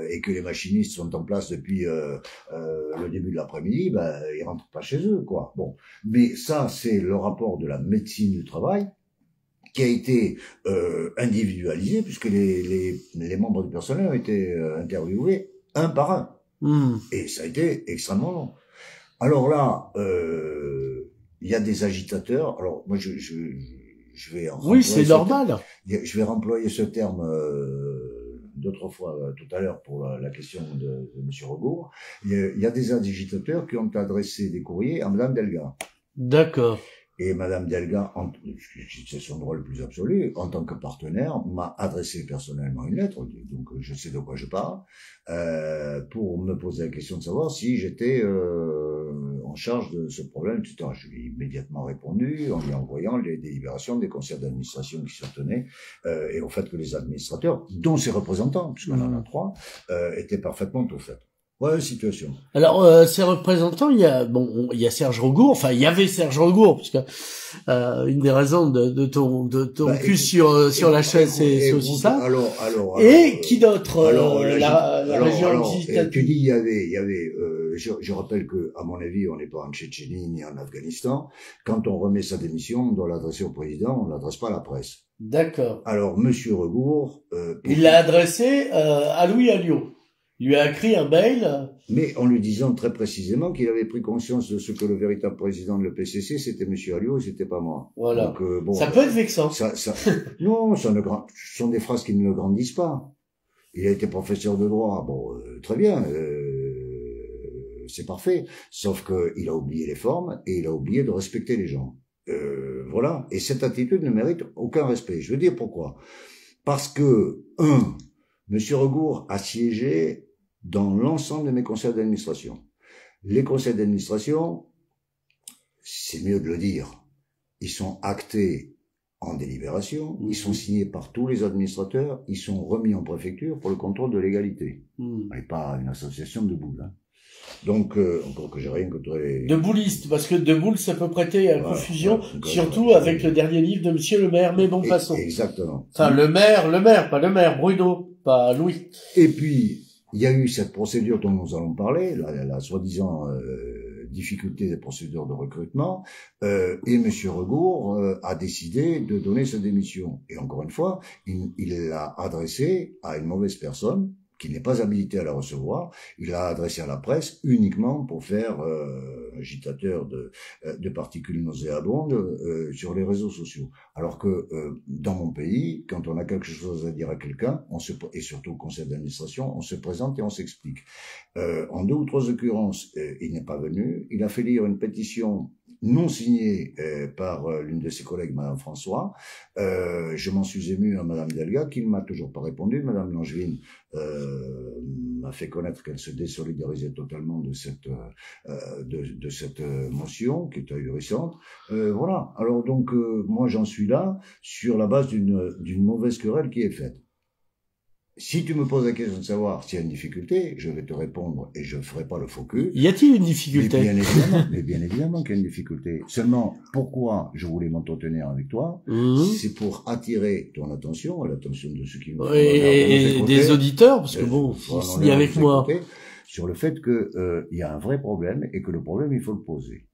et que les machinistes sont en place depuis le début de l'après-midi, ils rentrent pas chez eux, quoi. Bon, mais ça, c'est le rapport de la médecine du travail qui a été individualisé, puisque les membres du personnel ont été interviewés un par un. Et ça a été extrêmement long. Alors là, il y a des agitateurs. Alors moi, je vais c'est normal. Je vais remployer ce terme d'autres fois tout à l'heure pour la question de Monsieur Regour. Il y a des agitateurs qui ont adressé des courriers à Madame Delga. D'accord. Et Madame Delga, c'est son droit le plus absolu, en tant que partenaire, m'a adressé personnellement une lettre, donc je sais de quoi je parle, pour me poser la question de savoir si j'étais en charge de ce problème, etc. Je lui ai immédiatement répondu en lui envoyant les délibérations des conseils d'administration qui se tenaient, et au fait que les administrateurs, dont ses représentants, puisqu'on en a 3, étaient parfaitement au fait. Ouais, situation. Alors, ces représentants, il y a Serge Regour, enfin, il y avait Serge Regour, parce que une des raisons de ton cul sur la chaise, c'est aussi ça. Alors, et qui d'autre la région législative. Tu dis il y avait. Je rappelle que, à mon avis, on n'est pas en Tchétchénie ni en Afghanistan. Quand on remet sa démission, on doit l'adresser au président, on l'adresse pas à la presse. D'accord. Alors, Monsieur Regour, il l'a adressé à Louis Alliot. Il lui a écrit un mail. Mais en lui disant très précisément qu'il avait pris conscience de ce que le véritable président de l'EPCC, c'était Monsieur Alliot et c'était pas moi. Voilà. Donc, bon, ça peut être vexant. Non, ce sont des phrases qui ne le grandissent pas. Il a été professeur de droit. Bon, très bien. C'est parfait. Sauf que il a oublié les formes et il a oublié de respecter les gens. Voilà. Et cette attitude ne mérite aucun respect. Je veux dire pourquoi. Parce que, Monsieur Regour a siégé dans l'ensemble de mes conseils d'administration. Les conseils d'administration, c'est mieux de le dire, ils sont actés en délibération, ils sont signés par tous les administrateurs, ils sont remis en préfecture pour le contrôle de légalité. Et pas une association de boules. Hein. Donc, encore que j'ai rien contre les... De boulistes, parce que de boules, ça peut prêter à confusion, surtout avec le dernier livre de Monsieur le maire, mais bon, passons. Exactement. Enfin, le maire, pas le maire, Bruno, pas Louis. Et puis, il y a eu cette procédure dont nous allons parler, la soi-disant difficulté des procédures de recrutement, et Monsieur Regour a décidé de donner sa démission. Et encore une fois, il l'a adressé à une mauvaise personne, qui n'est pas habilité à la recevoir, il l'a adressé à la presse uniquement pour faire agitateur de particules nauséabondes sur les réseaux sociaux. Alors que dans mon pays, quand on a quelque chose à dire à quelqu'un, et surtout au conseil d'administration, on se présente et on s'explique. En 2 ou 3 occurrences, il n'est pas venu, il a fait lire une pétition non signée par l'une de ses collègues, Madame François. Je m'en suis ému à Madame Delga, qui ne m'a toujours pas répondu. Madame Langevin m'a fait connaître qu'elle se désolidarisait totalement de cette motion, qui est ahurissante. Voilà. Alors donc, moi j'en suis là sur la base d'une mauvaise querelle qui est faite. Si tu me poses la question de savoir s'il y a une difficulté, je vais te répondre et je ne ferai pas le faux cul. Y a-t-il une difficulté? Mais bien évidemment qu'il y a une difficulté. Seulement, pourquoi je voulais m'entretenir avec toi, c'est pour attirer ton attention, l'attention de ceux qui me et des auditeurs, parce que bon, s'il y a avec moi, sur le fait que il y a un vrai problème et que le problème il faut le poser.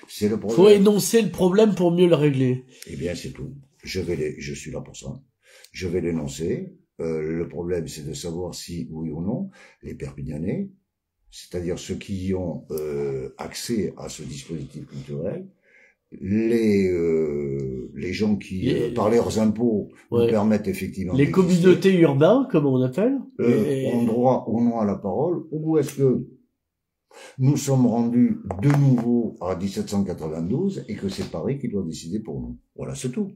C'est le problème. Faut énoncer le problème pour mieux le régler. Eh bien, c'est tout. Je suis là pour ça. Je vais l'énoncer. Le problème, c'est de savoir si, oui ou non, les Perpignanais, c'est-à-dire ceux qui ont accès à ce dispositif culturel, les gens qui, par leurs impôts, nous permettent effectivement... Les communautés urbaines, comme on appelle ont droit ou non à la parole, ou est-ce que nous sommes rendus de nouveau à 1792 et que c'est Paris qui doit décider pour nous. Voilà, c'est tout.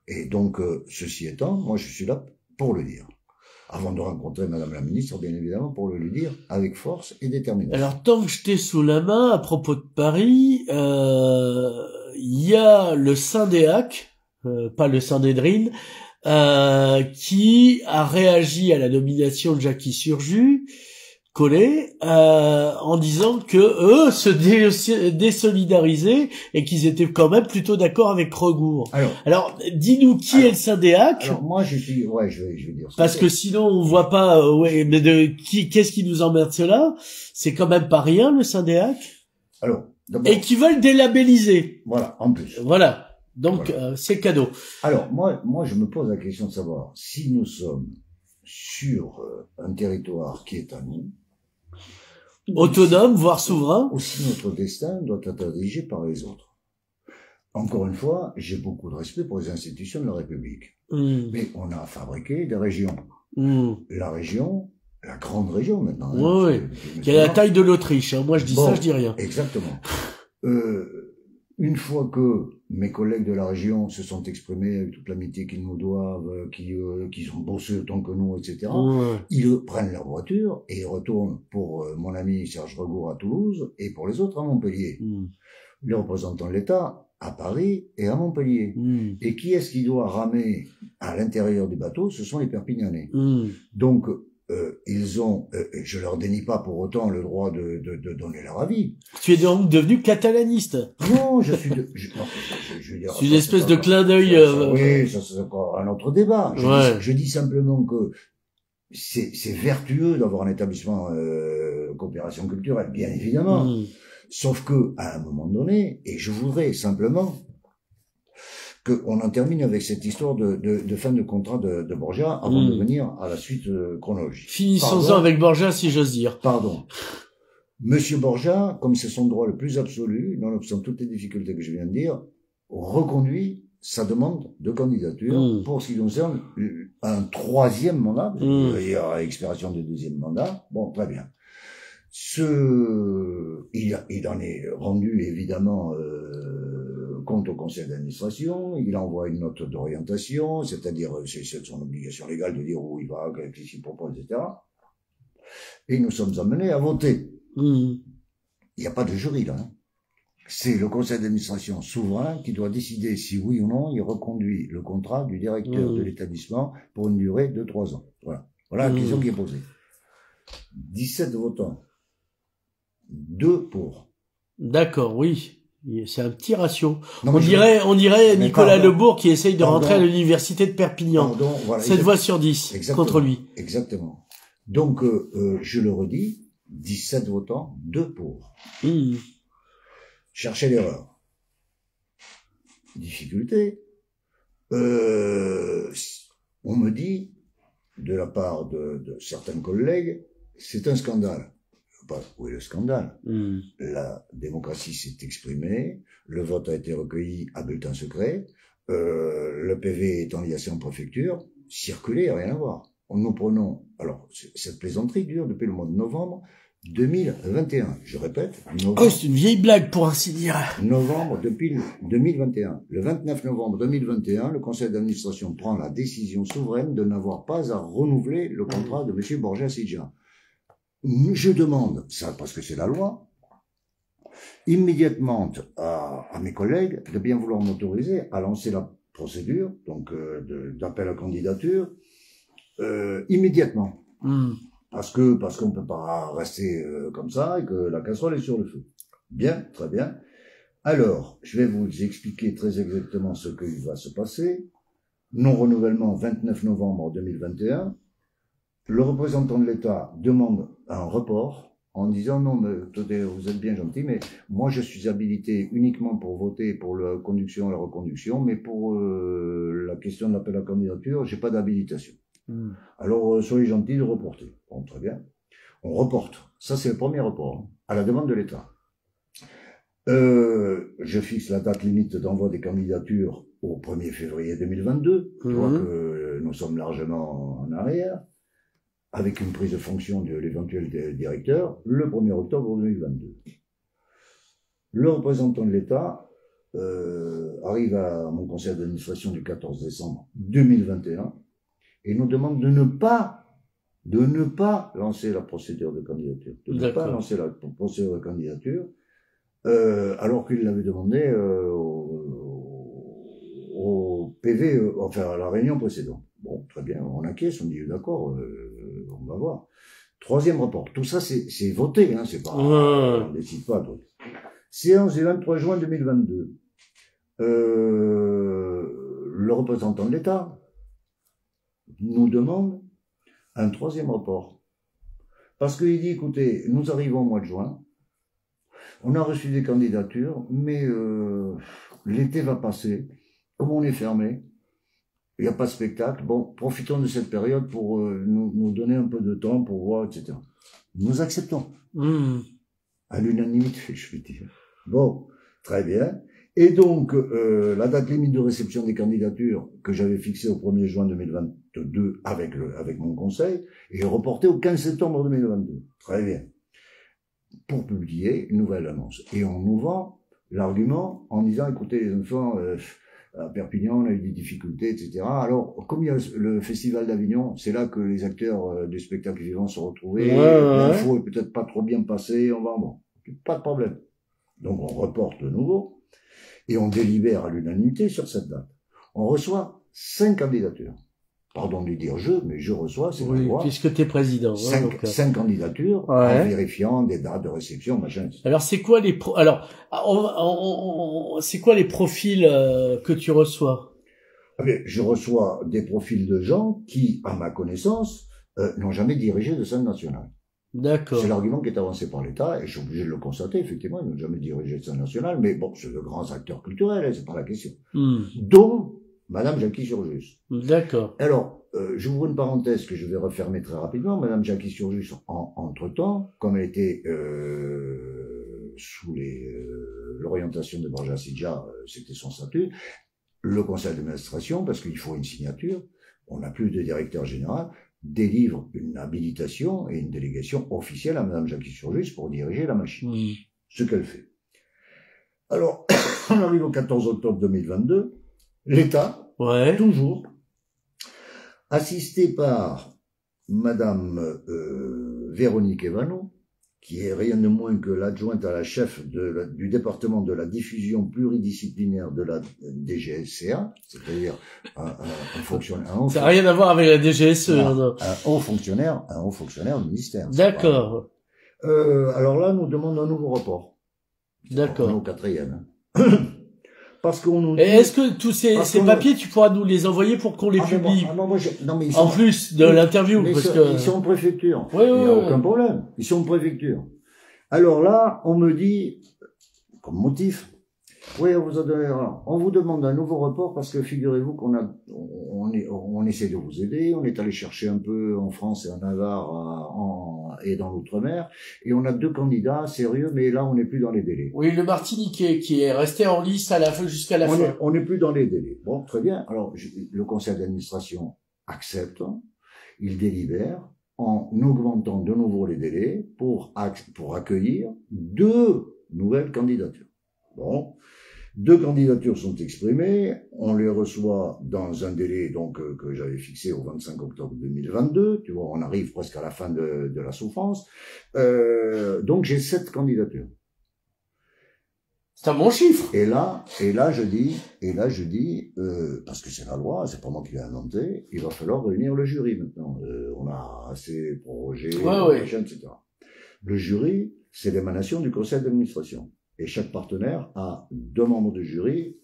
Et donc, ceci étant, moi je suis là pour le dire. Avant de rencontrer Madame la Ministre, bien évidemment, pour le lui dire avec force et détermination. Alors, tant que je t'ai sous la main, à propos de Paris, il y a le Saint-Déac, pas le Saint-Dédrine, qui a réagi à la nomination de Jackie Surju, Collet, en disant que eux se désolidarisaient et qu'ils étaient quand même plutôt d'accord avec Regour. Alors dis-nous qui est le Syndéac. Alors moi je vais dire ça. Parce que sinon on voit pas mais qu'est-ce qui nous emmerde cela? C'est quand même pas rien le Syndéac. Alors et qui veulent délabelliser. Voilà, en plus. Voilà. Donc c'est cadeau. Alors moi je me pose la question de savoir si nous sommes sur un territoire qui est à nous, autonome, voire souverain, ou si notre destin doit être dirigé par les autres. Encore une fois, j'ai beaucoup de respect pour les institutions de la République. Mais on a fabriqué des régions. La région, la grande région maintenant. Qui a la taille de l'Autriche. Hein. Moi je dis ça, je dis rien. Exactement. Une fois que mes collègues de la région se sont exprimés avec toute l'amitié qu'ils nous doivent, qui ont bossé autant que nous, etc., ils prennent leur voiture et ils retournent pour mon ami Serge Regour à Toulouse et pour les autres à Montpellier. Les représentants de l'État à Paris et à Montpellier. Et qui est-ce qui doit ramer à l'intérieur du bateau? Ce sont les Perpignanais. Donc, ils ont, je leur dénie pas pour autant le droit de donner leur avis. Tu es donc devenu catalaniste. Non, je suis c'est une espèce de clin d'œil. Oui, ça c'est encore un autre débat. Je dis simplement que c'est vertueux d'avoir un établissement coopération culturelle, bien évidemment. Sauf que à un moment donné, et je voudrais simplement qu'on en termine avec cette histoire de fin de contrat de Borja avant de venir à la suite chronologique. Finissons-en avec Borja, si j'ose dire. Pardon. Monsieur Borja, comme c'est son droit le plus absolu, nonobstant toutes les difficultés que je viens de dire, reconduit sa demande de candidature pour ce qui concerne un troisième mandat. Il y a expiration du deuxième mandat. Bon, très bien. Il en est rendu évidemment compte au conseil d'administration, il envoie une note d'orientation, c'est-à-dire c'est son obligation légale de dire où il va, qu'est-ce qu'il propose, etc. Et nous sommes amenés à voter. Il n'y a pas de jury là. Hein. C'est le conseil d'administration souverain qui doit décider si oui ou non il reconduit le contrat du directeur de l'établissement pour une durée de 3 ans. Voilà la question qui est posée. 17 votants. 2 pour. D'accord, oui. C'est un petit ratio. Non, on dirait Nicolas Lebourg qui essaye de rentrer à l'université de Perpignan. Voilà, 7 voix sur 10 contre lui. Exactement. Donc, je le redis, 17 votants, 2 pour. Cherchez l'erreur. Difficulté. On me dit, de la part de certains collègues, c'est un scandale. Où est le scandale? La démocratie s'est exprimée, le vote a été recueilli à bulletin secret, le PV est enliassé en préfecture, circuler, rien à voir. Nous prenons, alors, cette plaisanterie dure depuis le mois de novembre 2021. Je répète, novembre. Oh, c'est une vieille blague pour ainsi dire. Novembre depuis 2021. Le 29 novembre 2021, le conseil d'administration prend la décision souveraine de n'avoir pas à renouveler le contrat de M. Borja Sidja. Je demande, ça parce que c'est la loi, immédiatement à mes collègues de bien vouloir m'autoriser à lancer la procédure, donc d'appel à candidature, immédiatement. Parce qu'on peut pas rester comme ça et que la casserole est sur le feu. Bien, très bien. Alors, je vais vous expliquer très exactement ce qu'il va se passer. Non-renouvellement 29 novembre 2021. Le représentant de l'État demande un report en disant non, mais attendez, vous êtes bien gentil, mais moi je suis habilité uniquement pour voter pour la conduction et la reconduction, mais pour la question de l'appel à candidature, j'ai pas d'habilitation. Alors soyez gentils de reporter. Bon, très bien. On reporte. Ça c'est le premier report, hein, à la demande de l'État. Je fixe la date limite d'envoi des candidatures au 1er février 2022. Je vois que nous sommes largement en arrière. Avec une prise de fonction de l'éventuel directeur, le 1er octobre 2022. Le représentant de l'État arrive à mon conseil d'administration du 14 décembre 2021 et nous demande de ne pas lancer la procédure de candidature. De ne pas lancer la procédure de candidature, alors qu'il l'avait demandé au PV, enfin à la réunion précédente. Bon, très bien, on acquiesce, on dit d'accord, on va voir. Troisième report, tout ça c'est voté, hein, c'est pas, on décide pas. Donc. Séance du 23 juin 2022. Le représentant de l'État nous demande un troisième report. Parce qu'il dit, écoutez, nous arrivons au mois de juin, on a reçu des candidatures, mais l'été va passer, comme on est fermé, il n'y a pas de spectacle. Bon, profitons de cette période pour nous donner un peu de temps pour voir, etc. Nous acceptons. À l'unanimité, je veux dire. Bon, très bien. Et donc, la date limite de réception des candidatures que j'avais fixée au 1er juin 2022 avec mon conseil est reportée au 15 septembre 2022. Très bien. Pour publier une nouvelle annonce. Et on nous vend l'argument en disant, écoutez les enfants, à Perpignan, on a eu des difficultés, etc. Alors, comme il y a le Festival d'Avignon, c'est là que les acteurs des spectacles vivants se retrouvaient. L'info est peut-être pas trop bien passée, bon, pas de problème. Donc, on reporte de nouveau et on délibère à l'unanimité sur cette date. On reçoit 5 candidatures. Pardon de dire mais je reçois, c'est la loi. Puisque t'es président. 5 candidatures, en vérifiant des dates de réception, machin, etc. Alors, c'est quoi les c'est quoi les profils que tu reçois? Je reçois des profils de gens qui, à ma connaissance, n'ont jamais dirigé de scène nationale. D'accord. C'est l'argument qui est avancé par l'État, et je suis obligé de le constater, effectivement, ils n'ont jamais dirigé de scène nationale, mais bon, c'est de grands acteurs culturels, c'est pas la question. Dont Madame Jackie Surjus. D'accord. Alors, j'ouvre une parenthèse que je vais refermer très rapidement. Madame Jackie Surjus, entre-temps, comme elle était sous l'orientation de Borja Sidja, c'était son statut, le conseil d'administration, parce qu'il faut une signature, on n'a plus de directeur général, délivre une habilitation et une délégation officielle à Madame Jackie Surjus pour diriger la machine. Ce qu'elle fait. Alors, on arrive au 14 octobre 2022. L'État, toujours, assisté par Madame Véronique Evano, qui est rien de moins que l'adjointe à la chef du département de la diffusion pluridisciplinaire de la DGSCA, c'est-à-dire un fonctionnaire... Ça n'a rien à voir avec la DGSE. Un haut fonctionnaire du ministère. D'accord. Alors là, nous demandons un nouveau rapport. D'accord. Au 4e. Parce qu'on nous dit... Est-ce que tous ces papiers, tu pourras nous les envoyer pour qu'on les publie? En plus de l'interview, ils sont en préfecture. Il n'y a aucun problème. Ils sont en préfecture. Alors là, on me dit, comme motif, on vous demande un nouveau rapport parce que figurez-vous on essaie de vous aider, on est allé chercher un peu en France et en Navarre et dans l'outre-mer, et on a 2 candidats sérieux, mais là on n'est plus dans les délais. Oui, le Martiniquais qui est resté en lice jusqu'à la fin. On n'est plus dans les délais. Bon, très bien. Alors le conseil d'administration accepte, il délibère en augmentant de nouveau les délais pour accueillir 2 nouvelles candidatures. Bon. 2 candidatures sont exprimées, on les reçoit dans un délai que j'avais fixé au 25 octobre 2022, tu vois, on arrive presque à la fin de la souffrance, donc j'ai 7 candidatures. C'est un bon chiffre. Et là je dis, parce que c'est la loi, c'est pas moi qui l'ai inventé, il va falloir réunir le jury maintenant. On a assez prorogé, etc. Le jury, c'est l'émanation du conseil d'administration. Et chaque partenaire a 2 membres de jury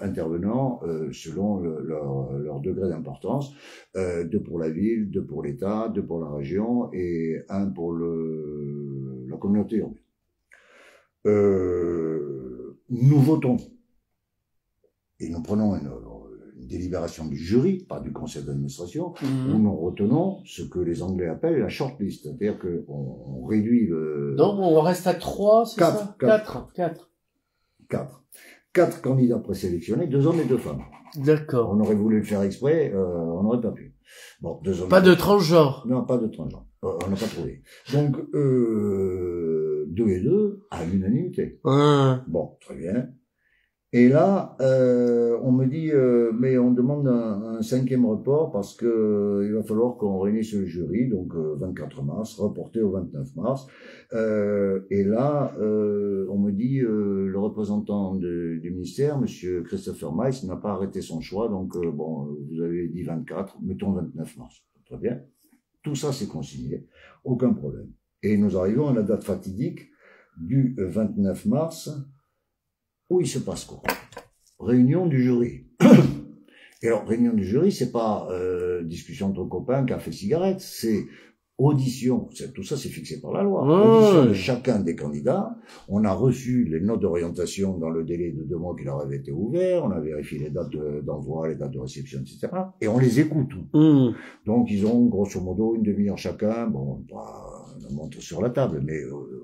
intervenant selon leur degré d'importance, 2 pour la ville, 2 pour l'État, 2 pour la région et 1 pour la communauté urbaine. Nous votons et nous prenons une délibération du jury, pas du conseil d'administration, où nous retenons ce que les Anglais appellent la shortlist, c'est-à-dire qu'on réduit le... Donc on reste à 3, c'est ça? 4 candidats présélectionnés, 2 hommes et 2 femmes. D'accord. On aurait voulu le faire exprès, on n'aurait pas pu. Bon, 2 hommes. Pas de transgenre. Non, pas de transgenre. On n'a pas trouvé. Donc 2 et 2 à l'unanimité. Bon, très bien. Et là, on me dit, mais on demande un 5e report parce que il va falloir qu'on réunisse le jury, donc 24 mars, reporté au 29 mars. Et là, on me dit, le représentant du ministère, monsieur Christopher Meiss, n'a pas arrêté son choix, donc bon, vous avez dit 24, mettons 29 mars. Très bien. Tout ça, c'est consigné, aucun problème. Et nous arrivons à la date fatidique du 29 mars, où il se passe quoi? Réunion du jury. Et alors, réunion du jury, c'est pas discussion entre copains, café, cigarette, c'est audition. Tout ça, c'est fixé par la loi. Audition de chacun des candidats. On a reçu les notes d'orientation dans le délai de 2 mois qui leur avaient été ouverts. On a vérifié les dates d'envoi, les dates de réception, etc. Et on les écoute. Donc, ils ont grosso modo une demi-heure chacun. Bon, on montre sur la table, mais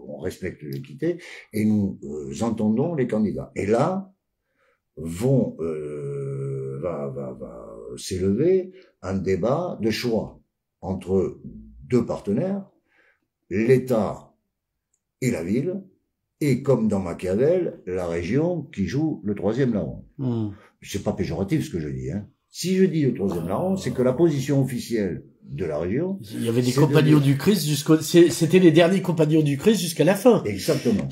on respecte l'équité. Et nous entendons les candidats. Et là, va s'élever un débat de choix entre 2 partenaires, l'État et la ville, Et comme dans Machiavel, la région qui joue le troisième larron. C'est pas péjoratif ce que je dis, hein. Si je dis le troisième larron, c'est que la position officielle de la région... Il y avait des compagnons du Christ c'était les derniers compagnons du Christ jusqu'à la fin. Exactement.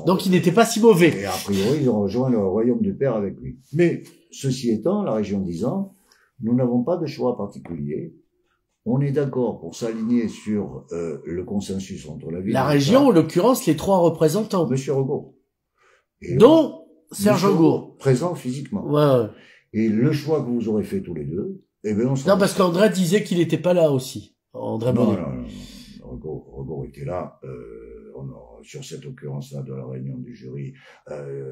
Donc ils n'étaient pas si mauvais. Et a priori, ils ont rejoint le royaume du Père avec lui. Mais, ceci étant, la région disant, nous n'avons pas de choix particulier. On est d'accord pour s'aligner sur le consensus entre la ville... La région, en l'occurrence, les 3 représentants. Monsieur Regaud. Dont Serge Regaud. Présent physiquement. Ouais. Et le choix que vous aurez fait tous les deux, eh ben on non, parce qu'André disait qu'il n'était pas là aussi. André non. Regaud était là, sur cette occurrence-là de la réunion du jury,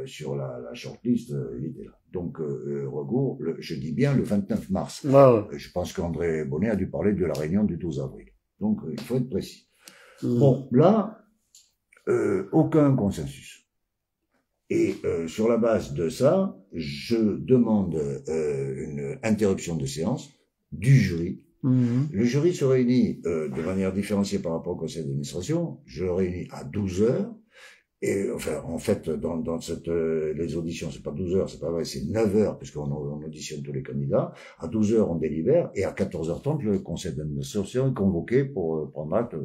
sur la shortlist, il était là. Donc, Regaud, je dis bien le 29 mars. Ouais. Je pense qu'André Bonnet a dû parler de la réunion du 12 avril. Donc, il faut être précis. Bon, là, aucun consensus. Et sur la base de ça, je demande une interruption de séance du jury. Le jury se réunit de manière différenciée par rapport au conseil d'administration. Je le réunis à 12 heures. Et enfin, en fait, dans cette les auditions, c'est pas 12 heures, c'est pas vrai, c'est 9 heures, puisqu'on auditionne tous les candidats. À 12 heures, on délibère, et à 14h30, le conseil d'administration est convoqué pour prendre acte.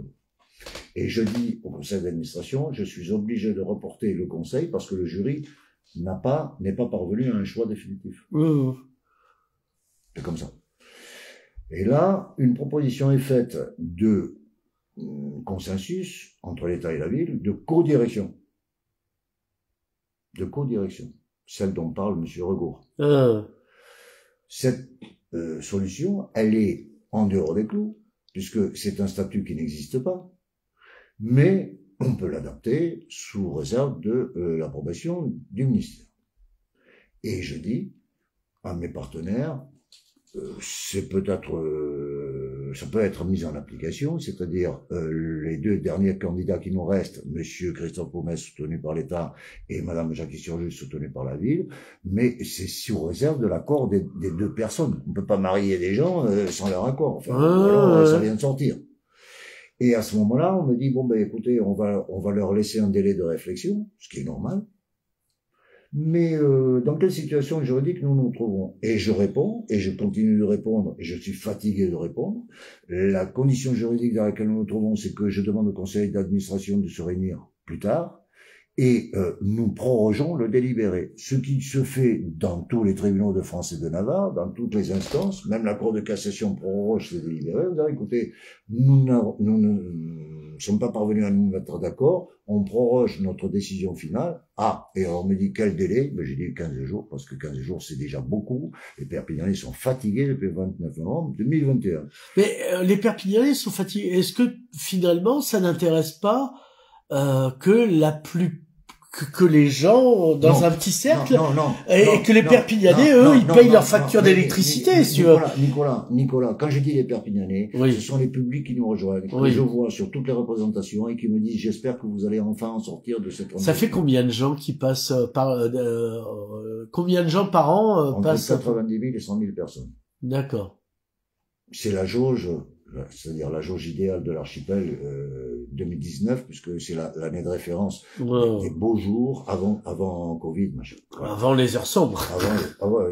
Et je dis au conseil d'administration, je suis obligé de reporter le conseil parce que le jury n'est pas parvenu à un choix définitif. C'est comme ça. Et là, une proposition est faite de consensus entre l'État et la ville, de co-direction. De co-direction. Celle dont parle M. Regaud. Cette solution, elle est en dehors des clous, puisque c'est un statut qui n'existe pas. Mais on peut l'adapter sous réserve de l'approbation du ministère. Et je dis à mes partenaires, c'est peut-être, ça peut être mis en application, c'est-à-dire les 2 derniers candidats qui nous restent, Monsieur Christophe Pomès soutenu par l'État et Madame Jackie Sturgis soutenue par la ville, mais c'est sous réserve de l'accord des 2 personnes. On ne peut pas marier des gens sans leur accord. Enfin, alors, ça vient de sortir. Et à ce moment-là, on me dit, bon, ben, écoutez, on va leur laisser un délai de réflexion, ce qui est normal. Mais dans quelle situation juridique nous nous trouvons? Et je réponds, et je continue de répondre, et je suis fatigué de répondre. La condition juridique dans laquelle nous nous trouvons, c'est que je demande au conseil d'administration de se réunir plus tard, et nous prorogeons le délibéré. Ce qui se fait dans tous les tribunaux de France et de Navarre, dans toutes les instances, même la Cour de cassation proroge ce délibéré. Vous avez écoutez, nous ne sommes pas parvenus à nous mettre d'accord, on proroge notre décision finale. Ah, et on me dit quel délai? Ben, j'ai dit 15 jours, parce que 15 jours c'est déjà beaucoup. Les Perpignanais sont fatigués depuis le 29 novembre 2021. Mais les Perpignanais sont fatigués. Est-ce que finalement ça n'intéresse pas que les gens dans un petit cercle et que les Perpignanais eux ils payent leur facture d'électricité si tu veux. Nicolas, quand je dis les Perpignanais, ce sont les publics qui nous rejoignent, que je vois sur toutes les représentations et qui me disent j'espère que vous allez enfin en sortir de cette... Ça fait combien de gens qui passent combien de gens par an passent entre 90 000 et 100 000 personnes. D'accord. C'est la jauge, c'est-à-dire la jauge idéale de l'archipel 2019, puisque c'est l'année de référence des beaux jours avant Covid, machin. Voilà. Avant les heures sombres.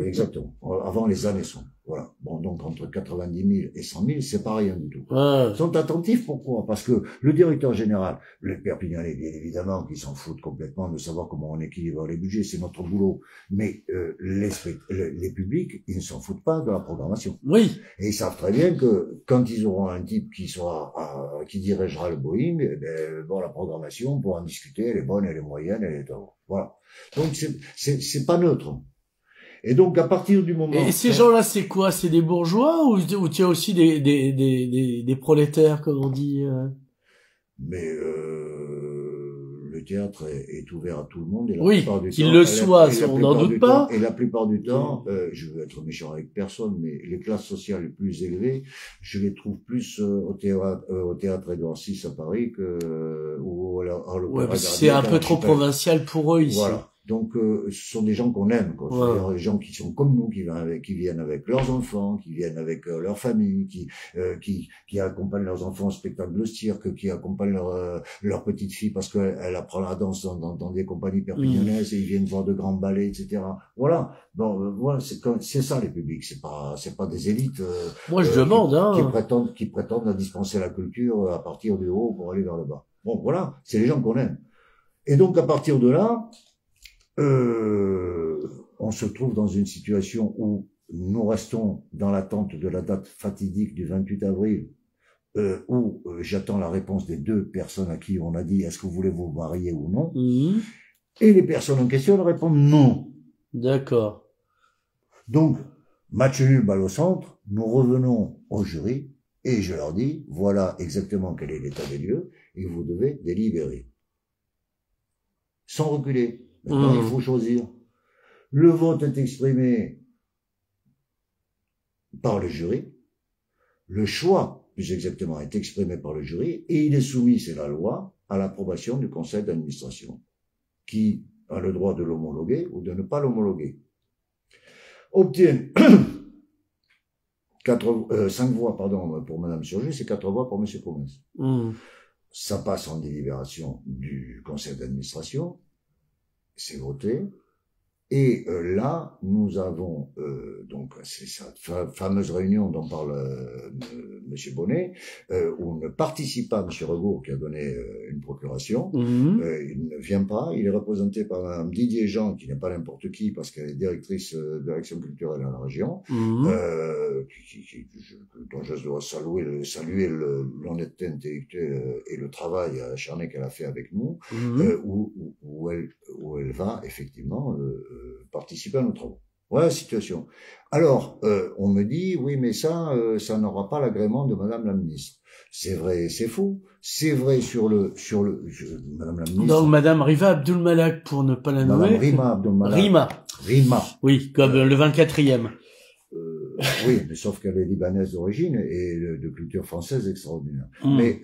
Exactement. Avant les années sombres. Voilà. Bon, donc entre 90 000 et 100 000, c'est pas rien du tout. Ils sont attentifs, pourquoi? Parce que le directeur général, les Perpignanais, bien évidemment, qui s'en foutent complètement de savoir comment on équilibre les budgets, c'est notre boulot. Mais les publics, ils ne s'en foutent pas de la programmation. Oui. Et ils savent très bien que quand ils auront un type qui dirigera le Boeing, la programmation, on pourra en discuter, elle est bonne, elle est moyenne, elle est... Voilà. Donc c'est pas neutre. Et donc, à partir du moment... Et ces gens-là, c'est quoi? C'est des bourgeois ou tu as aussi des prolétaires, comme on dit? Mais le théâtre est ouvert à tout le monde. Et la oui, plupart du qu'il temps, le soit, on n'en doute pas. Et la plupart du temps, je veux être méchant avec personne, mais les classes sociales les plus élevées, je les trouve plus au théâtre Édouard VI à Paris ou c'est un peu trop provincial pour eux ici. Voilà. Donc, ce sont des gens qu'on aime, quoi. C'est-à-dire des gens qui sont comme nous, qui viennent avec leurs enfants, qui viennent avec leur famille, qui accompagnent leurs enfants au spectacle de cirque, qui accompagnent leur petite fille parce qu'elle apprend la danse dans des compagnies perpignanaises et ils viennent voir de grands ballets, etc. Voilà. Bon, voilà, c'est ça les publics. C'est pas des élites. Moi, je demande, qui prétendent à dispenser la culture à partir du haut pour aller vers le bas. Bon, voilà. C'est les gens qu'on aime. Et donc, à partir de là, on se trouve dans une situation où nous restons dans l'attente de la date fatidique du 28 avril, où j'attends la réponse des 2 personnes à qui on a dit est-ce que vous voulez vous marier ou non. Et les personnes en question elles répondent non. D'accord. Donc, match nul, balle au centre, nous revenons au jury et je leur dis voilà exactement quel est l'état des lieux et vous devez délibérer. Sans reculer. Maintenant, il faut choisir. Le vote est exprimé par le jury. Le choix, plus exactement, est exprimé par le jury et il est soumis, c'est la loi, à l'approbation du conseil d'administration, qui a le droit de l'homologuer ou de ne pas l'homologuer. Obtiennent 5 voix, pour Madame Surgé, c'est 4 voix pour Monsieur Promesse. Ça passe en délibération du conseil d'administration. C'est voté. Et là, nous avons donc c'est cette fameuse réunion dont parle Monsieur Bonnet, où ne participe pas Monsieur Rebourg qui a donné une procuration. Il ne vient pas. Il est représenté par Mme Didier Jean, qui n'est pas n'importe qui, parce qu'elle est directrice de l'action culturelle à la région, dont je dois saluer l'honnêteté intellectuelle et le travail acharné qu'elle a fait avec nous, où elle va effectivement participer à nos travaux. Voilà la situation. Alors, on me dit, oui, mais ça n'aura pas l'agrément de Madame la Ministre. C'est vrai et c'est faux. C'est vrai sur le Madame la Ministre. Donc, Madame Riva Abdul-Malak, pour ne pas la nommer. Madame Rima Abdul-Malak. Rima. Oui, comme le 24e. Oui, mais sauf qu'elle est libanaise d'origine et de culture française extraordinaire. Mais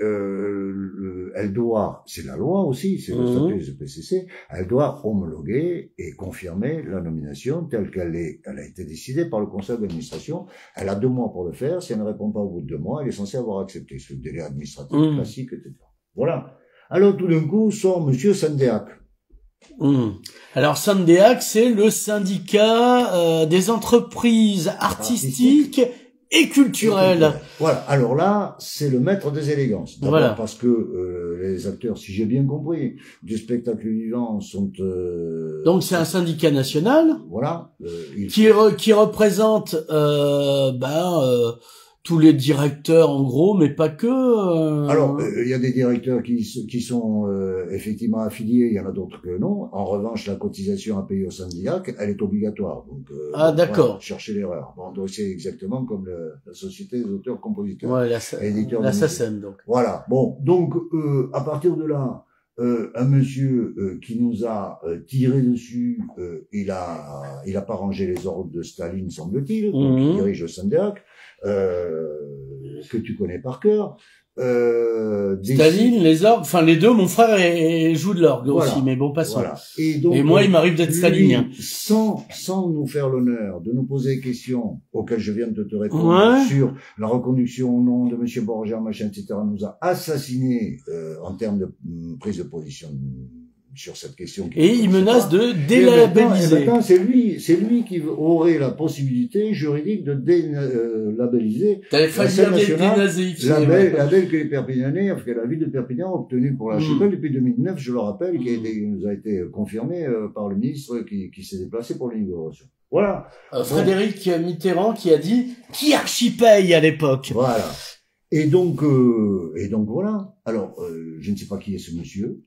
elle doit, c'est la loi aussi, c'est le statut du PCC, elle doit homologuer et confirmer la nomination telle qu'elle a été décidée par le conseil d'administration. Elle a 2 mois pour le faire. Si elle ne répond pas au bout de 2 mois, elle est censée avoir accepté. C'est le délai administratif classique, etc. Voilà. Alors tout d'un coup sort Monsieur Sandéac. Alors Sandéac, c'est le syndicat des entreprises artistiques et culturelles. Voilà. Alors là, c'est le maître des élégances. Voilà. Parce que les acteurs, si j'ai bien compris, du spectacle vivant sont. Donc c'est un syndicat national. Voilà. Qui représente tous les directeurs en gros, mais pas que. Alors, il y a des directeurs qui sont effectivement affiliés, il y en a d'autres que non. En revanche, la cotisation à payer au syndicat, elle est obligatoire. Donc, d'accord. Voilà, chercher l'erreur. Bon, donc c'est exactement comme la Société des auteurs-compositeurs. Ouais, la SACEM, donc. Voilà. Bon, donc à partir de là, un monsieur qui nous a tiré dessus, il a pas rangé les ordres de Staline, semble-t-il, donc il dirige le syndicat. Que tu connais par cœur. Staline, les orgues, enfin les 2, mon frère joue de l'orgue aussi, mais bon, passons. Voilà. Et moi, il m'arrive d'être stalinien. Sans nous faire l'honneur de nous poser des questions auxquelles je viens de te répondre sur la reconduction au nom de Monsieur Borgia, machin, etc., nous a assassiné en termes de prise de position sur cette question. Et il menace de délabelliser. Maintenant, c'est lui qui aurait la possibilité juridique de délabelliser la scène nationale, label que les Perpignanais, parce que la ville de Perpignan a obtenu pour l'archipel depuis 2009, je le rappelle, qui nous a été confirmé par le ministre qui s'est déplacé pour l'inauguration. Voilà. Frédéric Mitterrand qui a dit qui archipaye à l'époque. Voilà. Et donc voilà. Alors, je ne sais pas qui est ce monsieur.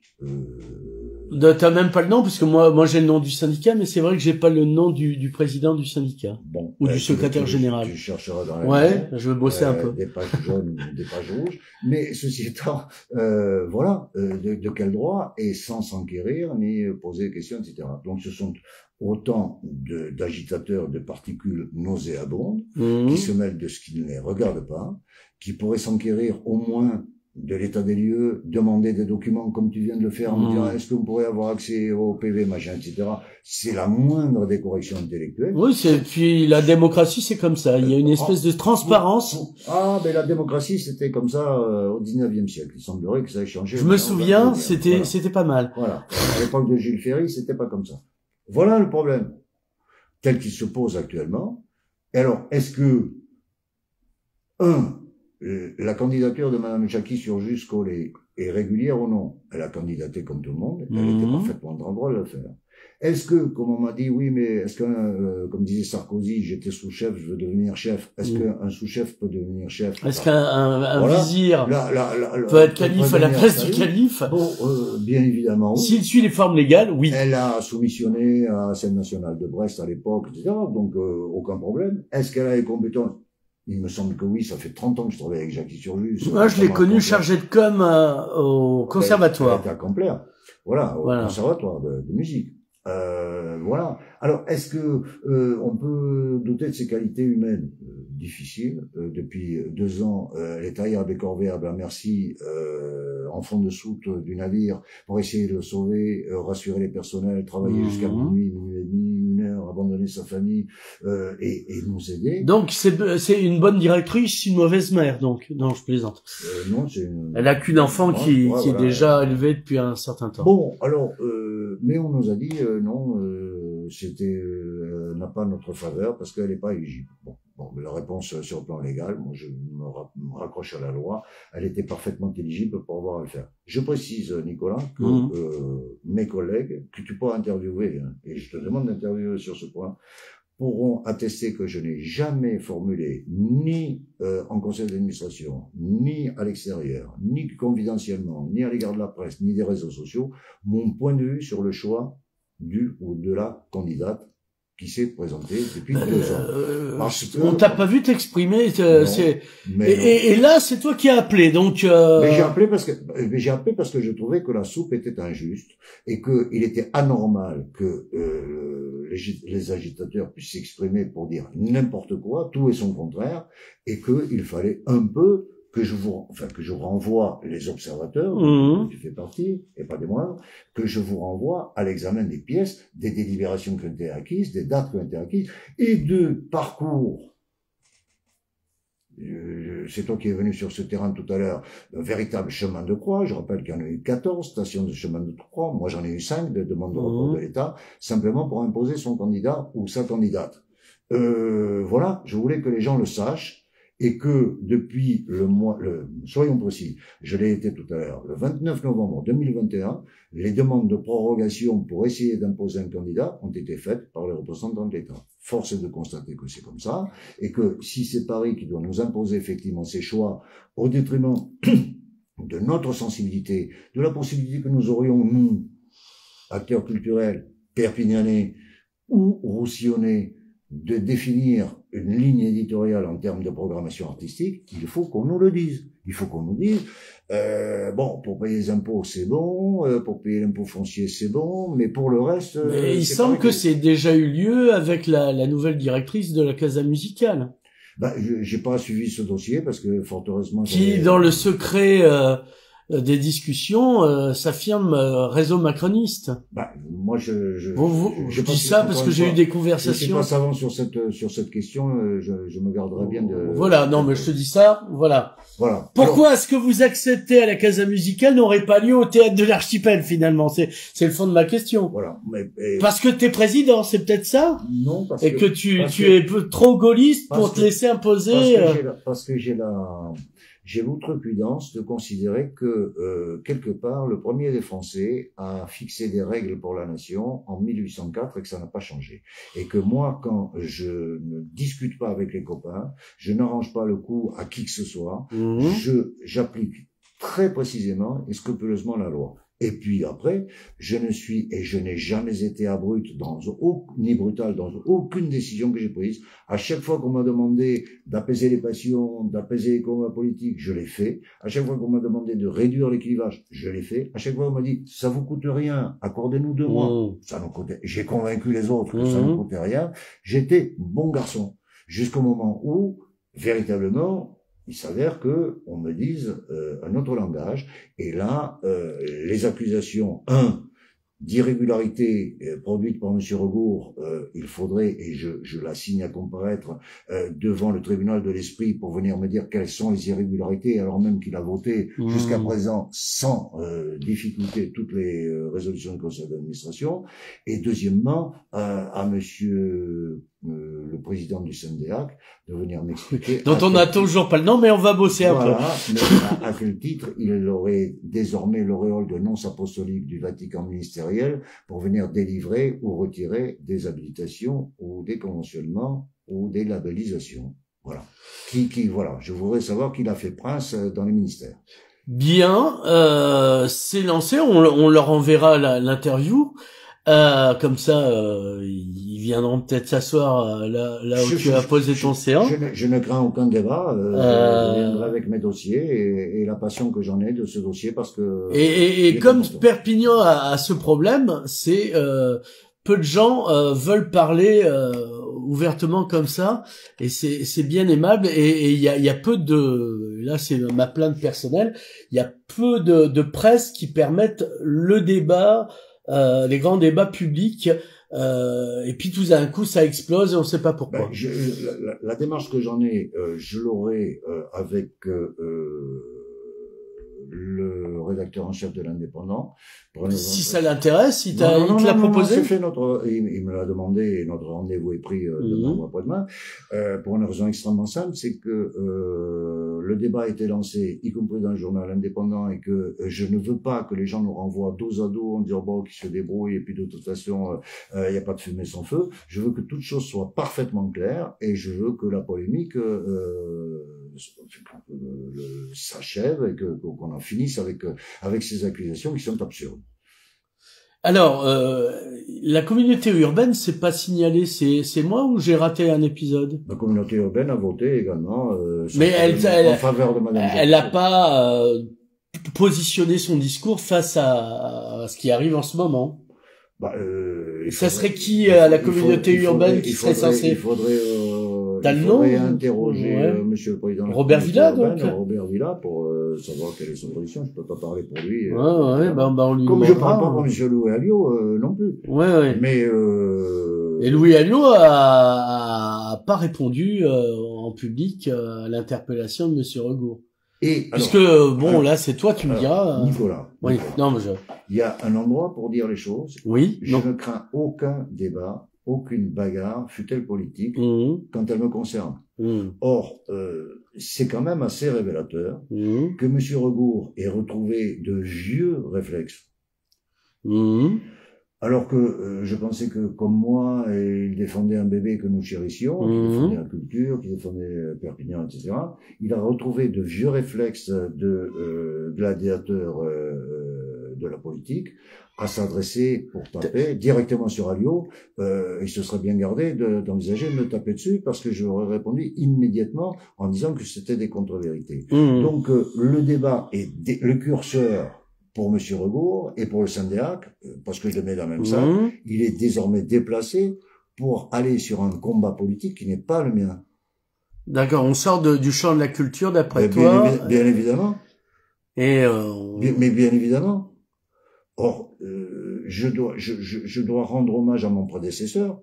T'as même pas le nom, parce que moi j'ai le nom du syndicat, mais c'est vrai que j'ai pas le nom du président du syndicat. Bon. Ou du secrétaire général. Tu chercheras dans la maison, je vais bosser un peu. Des pages jaunes ou des pages rouges. Mais ceci étant, voilà, de quel droit, et sans s'enquérir, ni poser des questions, etc. Donc ce sont autant d'agitateurs de particules nauséabondes, qui se mêlent de ce qui ne les regarde pas, qui pourraient s'enquérir au moins de l'état des lieux, demander des documents comme tu viens de le faire, en me disant est-ce qu'on pourrait avoir accès au PV, machin, etc. C'est la moindre des corrections intellectuelles. Oui, puis la démocratie, c'est comme ça. Il y a une espèce de transparence. Ah, mais la démocratie, c'était comme ça au 19e siècle. Il semblerait que ça ait changé. Je me souviens, c'était pas mal. Voilà. À l'époque de Jules Ferry, c'était pas comme ça. Voilà le problème tel qu'il se pose actuellement. Et alors, est-ce que la candidature de Madame Jackie sur Jusqu'au-Lait est régulière ou non? Elle a candidaté comme tout le monde, elle était parfaitement en droit de le faire. Est-ce que, comme on m'a dit, oui, mais est-ce que, comme disait Sarkozy, j'étais sous-chef, je veux devenir chef. Est-ce qu'un sous-chef peut devenir chef? Est-ce qu'un vizir peut être calife à la place du calife? Bon, bien évidemment. Oui. S'il suit les formes légales, oui. Elle a soumissionné à la scène nationale de Brest à l'époque, etc. Donc, aucun problème. Est-ce qu'elle a les compétences? Il me semble que oui, ça fait 30 ans que je travaille avec Jackie Surjus. Moi, je l'ai connu chargé de com au conservatoire. À Complet. Voilà, au conservatoire de musique. Voilà. Alors, est-ce que on peut douter de ses qualités humaines? Difficile. Depuis 2 ans, elle est taillée à Bécorvé, à Merci, en fond de soute du navire pour essayer de le sauver, rassurer les personnels, travailler jusqu'à minuit et demi, 1 heure, abandonner sa famille et nous aider. Donc c'est une bonne directrice, une mauvaise mère. Donc non, je plaisante. Non, elle a qu'une enfant qui est déjà élevée depuis un certain temps. Bon, alors mais on nous a dit non, c'était n'a pas notre faveur parce qu'elle n'est pas éligible. Bon, la réponse sur le plan légal, moi je me raccroche à la loi, elle était parfaitement éligible pour pouvoir le faire. Je précise, Nicolas, que mes collègues, que tu pourras interviewer, hein, et je te demande d'interviewer sur ce point, pourront attester que je n'ai jamais formulé, ni en conseil d'administration, ni à l'extérieur, ni confidentiellement, ni à l'égard de la presse, ni des réseaux sociaux, mon point de vue sur le choix du ou de la candidate qui s'est présentée depuis 2 ans. On t'a pas vu t'exprimer, et là c'est toi qui as appelé, donc. Mais j'ai appelé parce que je trouvais que la soupe était injuste et que il était anormal que les agitateurs puissent s'exprimer pour dire n'importe quoi, tout et son contraire, et qu'il fallait un peu que je renvoie les observateurs, dont tu fais partie, et pas des moindres, que je vous renvoie à l'examen des pièces, des délibérations qui ont été acquises, des dates qui ont été acquises, et de parcours. C'est toi qui es venu sur ce terrain tout à l'heure, un véritable chemin de croix. Je rappelle qu'il y en a eu 14 stations de chemin de croix. Moi, j'en ai eu 5 de demandes de report de l'État, simplement pour imposer son candidat ou sa candidate. Voilà, je voulais que les gens le sachent. Et que depuis soyons précis, je l'ai été tout à l'heure, le 29 novembre 2021, les demandes de prorogation pour essayer d'imposer un candidat ont été faites par les représentants de l'État. Force est de constater que c'est comme ça, et que si c'est Paris qui doit nous imposer effectivement ses choix au détriment de notre sensibilité, de la possibilité que nous aurions, nous, acteurs culturels, perpignanais ou roussillonnais, de définir une ligne éditoriale en termes de programmation artistique, il faut qu'on nous le dise. Il faut qu'on nous dise, bon, pour payer les impôts, c'est bon, pour payer l'impôt foncier, c'est bon, mais pour le reste... Mais il semble que c'est déjà eu lieu avec la nouvelle directrice de la Casa Musicale. Ben, j'ai pas suivi ce dossier parce que, fort heureusement... Qui, dans le secret des discussions, s'affirme réseau macroniste. Bah, moi, je dis ça parce que j'ai eu des conversations. Je suis pas savant sur cette question. Je me garderai bien de. Voilà, non, mais je te dis ça. Voilà. Voilà. Pourquoi est-ce que vous acceptez à la Casa Musicale n'aurait pas lieu au théâtre de l'Archipel finalement? C'est le fond de ma question. Voilà. Parce que t'es président, c'est peut-être ça? Non, parce que tu es trop gaulliste pour te laisser imposer. Parce que j'ai l'outrecuidance de considérer que, quelque part, le premier des Français a fixé des règles pour la nation en 1804 et que ça n'a pas changé. Et que moi, quand je ne discute pas avec les copains, je n'arrange pas le coup à qui que ce soit, j'applique très précisément et scrupuleusement la loi. Et puis après, je n'ai jamais été abruti ni brutal dans aucune décision que j'ai prise. À chaque fois qu'on m'a demandé d'apaiser les passions, d'apaiser les combats politiques, je l'ai fait. À chaque fois qu'on m'a demandé de réduire les clivages, je l'ai fait. À chaque fois qu'on m'a dit, ça vous coûte rien, accordez-nous 2 mois. Ça nous coûtait, j'ai convaincu les autres que ça ne coûtait rien. J'étais bon garçon. Jusqu'au moment où, véritablement, il s'avère que on me dise un autre langage. Et là, les accusations, d'irrégularité produite par M. Regour, il faudrait, et je la signe à comparaître devant le tribunal de l'esprit pour venir me dire quelles sont les irrégularités, alors même qu'il a voté jusqu'à présent sans difficulté toutes les résolutions du conseil d'administration. Et deuxièmement, à monsieur le président du SENDEAC de venir m'expliquer. Dont on n'a toujours pas le nom, mais on va bosser un peu. Mais à quel titre il aurait désormais l'auréole de nonce apostolique du Vatican ministériel pour venir délivrer ou retirer des habilitations ou des conventionnements ou des labellisations. Voilà. Voilà. Je voudrais savoir qui l'a fait prince dans les ministères. Bien, c'est lancé, on leur enverra l'interview. Comme ça, ils viendront peut-être s'asseoir là où tu as posé ton séant. Je ne crains aucun débat. Je viendrai avec mes dossiers et la passion que j'en ai de ce dossier parce que. Et comme Perpignan a ce problème, c'est peu de gens veulent parler ouvertement comme ça, et c'est bien aimable. Et il y a peu de, là c'est ma plainte personnelle, il y a peu de presse qui permettent le débat. Les grands débats publics, et puis tout d'un coup ça explose et on ne sait pas pourquoi. La démarche que j'en ai, je l'aurai avec le rédacteur en chef de l'Indépendant. Si ça l'intéresse, il te l'a proposé. Il me l'a demandé et notre rendez-vous est pris demain ou après-demain. Pour une raison extrêmement simple, c'est que le débat a été lancé, y compris dans le journal Indépendant, et que je ne veux pas que les gens nous renvoient dos à dos en disant bon, qu'ils se débrouillent et puis de toute façon il n'y a pas de fumée sans feu. Je veux que toute chose soit parfaitement claire et je veux que la polémique s'achève et qu'on en finisse avec ces accusations qui sont absurdes. Alors, la communauté urbaine, c'est pas signalé, c'est moi ou j'ai raté un épisode? La communauté urbaine a voté également mais en faveur de Madame. Elle n'a pas positionné son discours face à ce qui arrive en ce moment. Ça serait qui à la communauté urbaine qui serait censé? Il faudrait interroger Monsieur le Président. Robert Villa, donc. Robert Villa pour savoir quelle est son position. Je peux pas parler pour lui. On lui comme je parle pas pour Monsieur Louis Alliot non plus. Mais et Louis Alliot a pas répondu en public à l'interpellation de Monsieur Regour. Puisque là c'est toi, tu me diras. Nicolas. Oui. Non, mais il y a un endroit pour dire les choses. Oui. Je ne crains aucun débat, aucune bagarre, fût-elle politique, quand elle me concerne. Or, c'est quand même assez révélateur que M. Regour ait retrouvé de vieux réflexes. Alors que je pensais que, comme moi, il défendait un bébé que nous chérissions, qui défendait la culture, qui défendait Perpignan, etc. Il a retrouvé de vieux réflexes de gladiateur de la politique à s'adresser pour taper directement sur Alliot. Il se serait bien gardé d'envisager de me taper dessus parce que j'aurais répondu immédiatement en disant que c'était des contre-vérités. Donc le débat est le curseur pour M. Regour et pour le SENDEAC, parce que je le mets dans le même sac, il est désormais déplacé pour aller sur un combat politique qui n'est pas le mien. D'accord, on sort du champ de la culture d'après toi. Bien évidemment. Mais bien évidemment. Or, je dois rendre hommage à mon prédécesseur,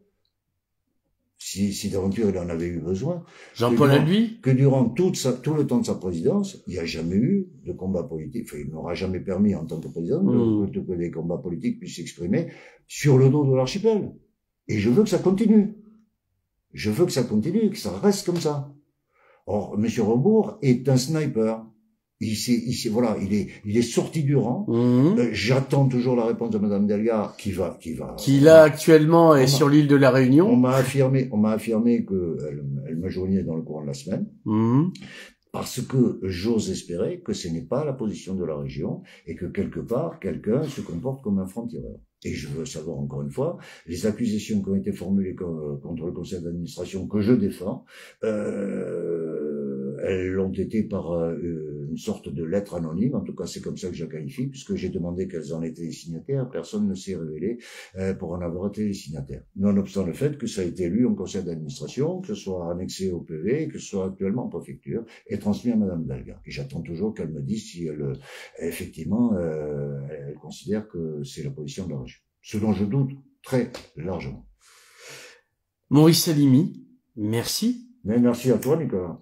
si d'aventure il en avait eu besoin. Jean-Paul Albi. Que durant tout le temps de sa présidence, il n'y a jamais eu de combat politique. Enfin, il n'aura jamais permis en tant que président que les combats politiques puissent s'exprimer sur le dos de l'archipel. Et je veux que ça continue. Je veux que ça continue, que ça reste comme ça. Or, M. Regour est un sniper. Il est sorti du rang. J'attends toujours la réponse de Madame Delgare qui là actuellement est sur l'île de la Réunion. On m'a affirmé que elle me joignait dans le courant de la semaine. Parce que j'ose espérer que ce n'est pas la position de la région et que quelque part quelqu'un se comporte comme un franc-tireur. Et je veux savoir encore une fois, les accusations qui ont été formulées contre le conseil d'administration que je défends, elles l'ont été par une sorte de lettre anonyme, en tout cas c'est comme ça que je la qualifie, puisque j'ai demandé quels en étaient les signataires, personne ne s'est révélé pour en avoir été les signataires. Nonobstant le fait que ça a été lu en conseil d'administration, que ce soit annexé au PV, que ce soit actuellement en préfecture, et transmis à Madame Dalga. Et j'attends toujours qu'elle me dise si elle, effectivement, elle considère que c'est la position de la région. Ce dont je doute très largement. Maurice Salimi, merci. Mais merci à toi, Nicolas.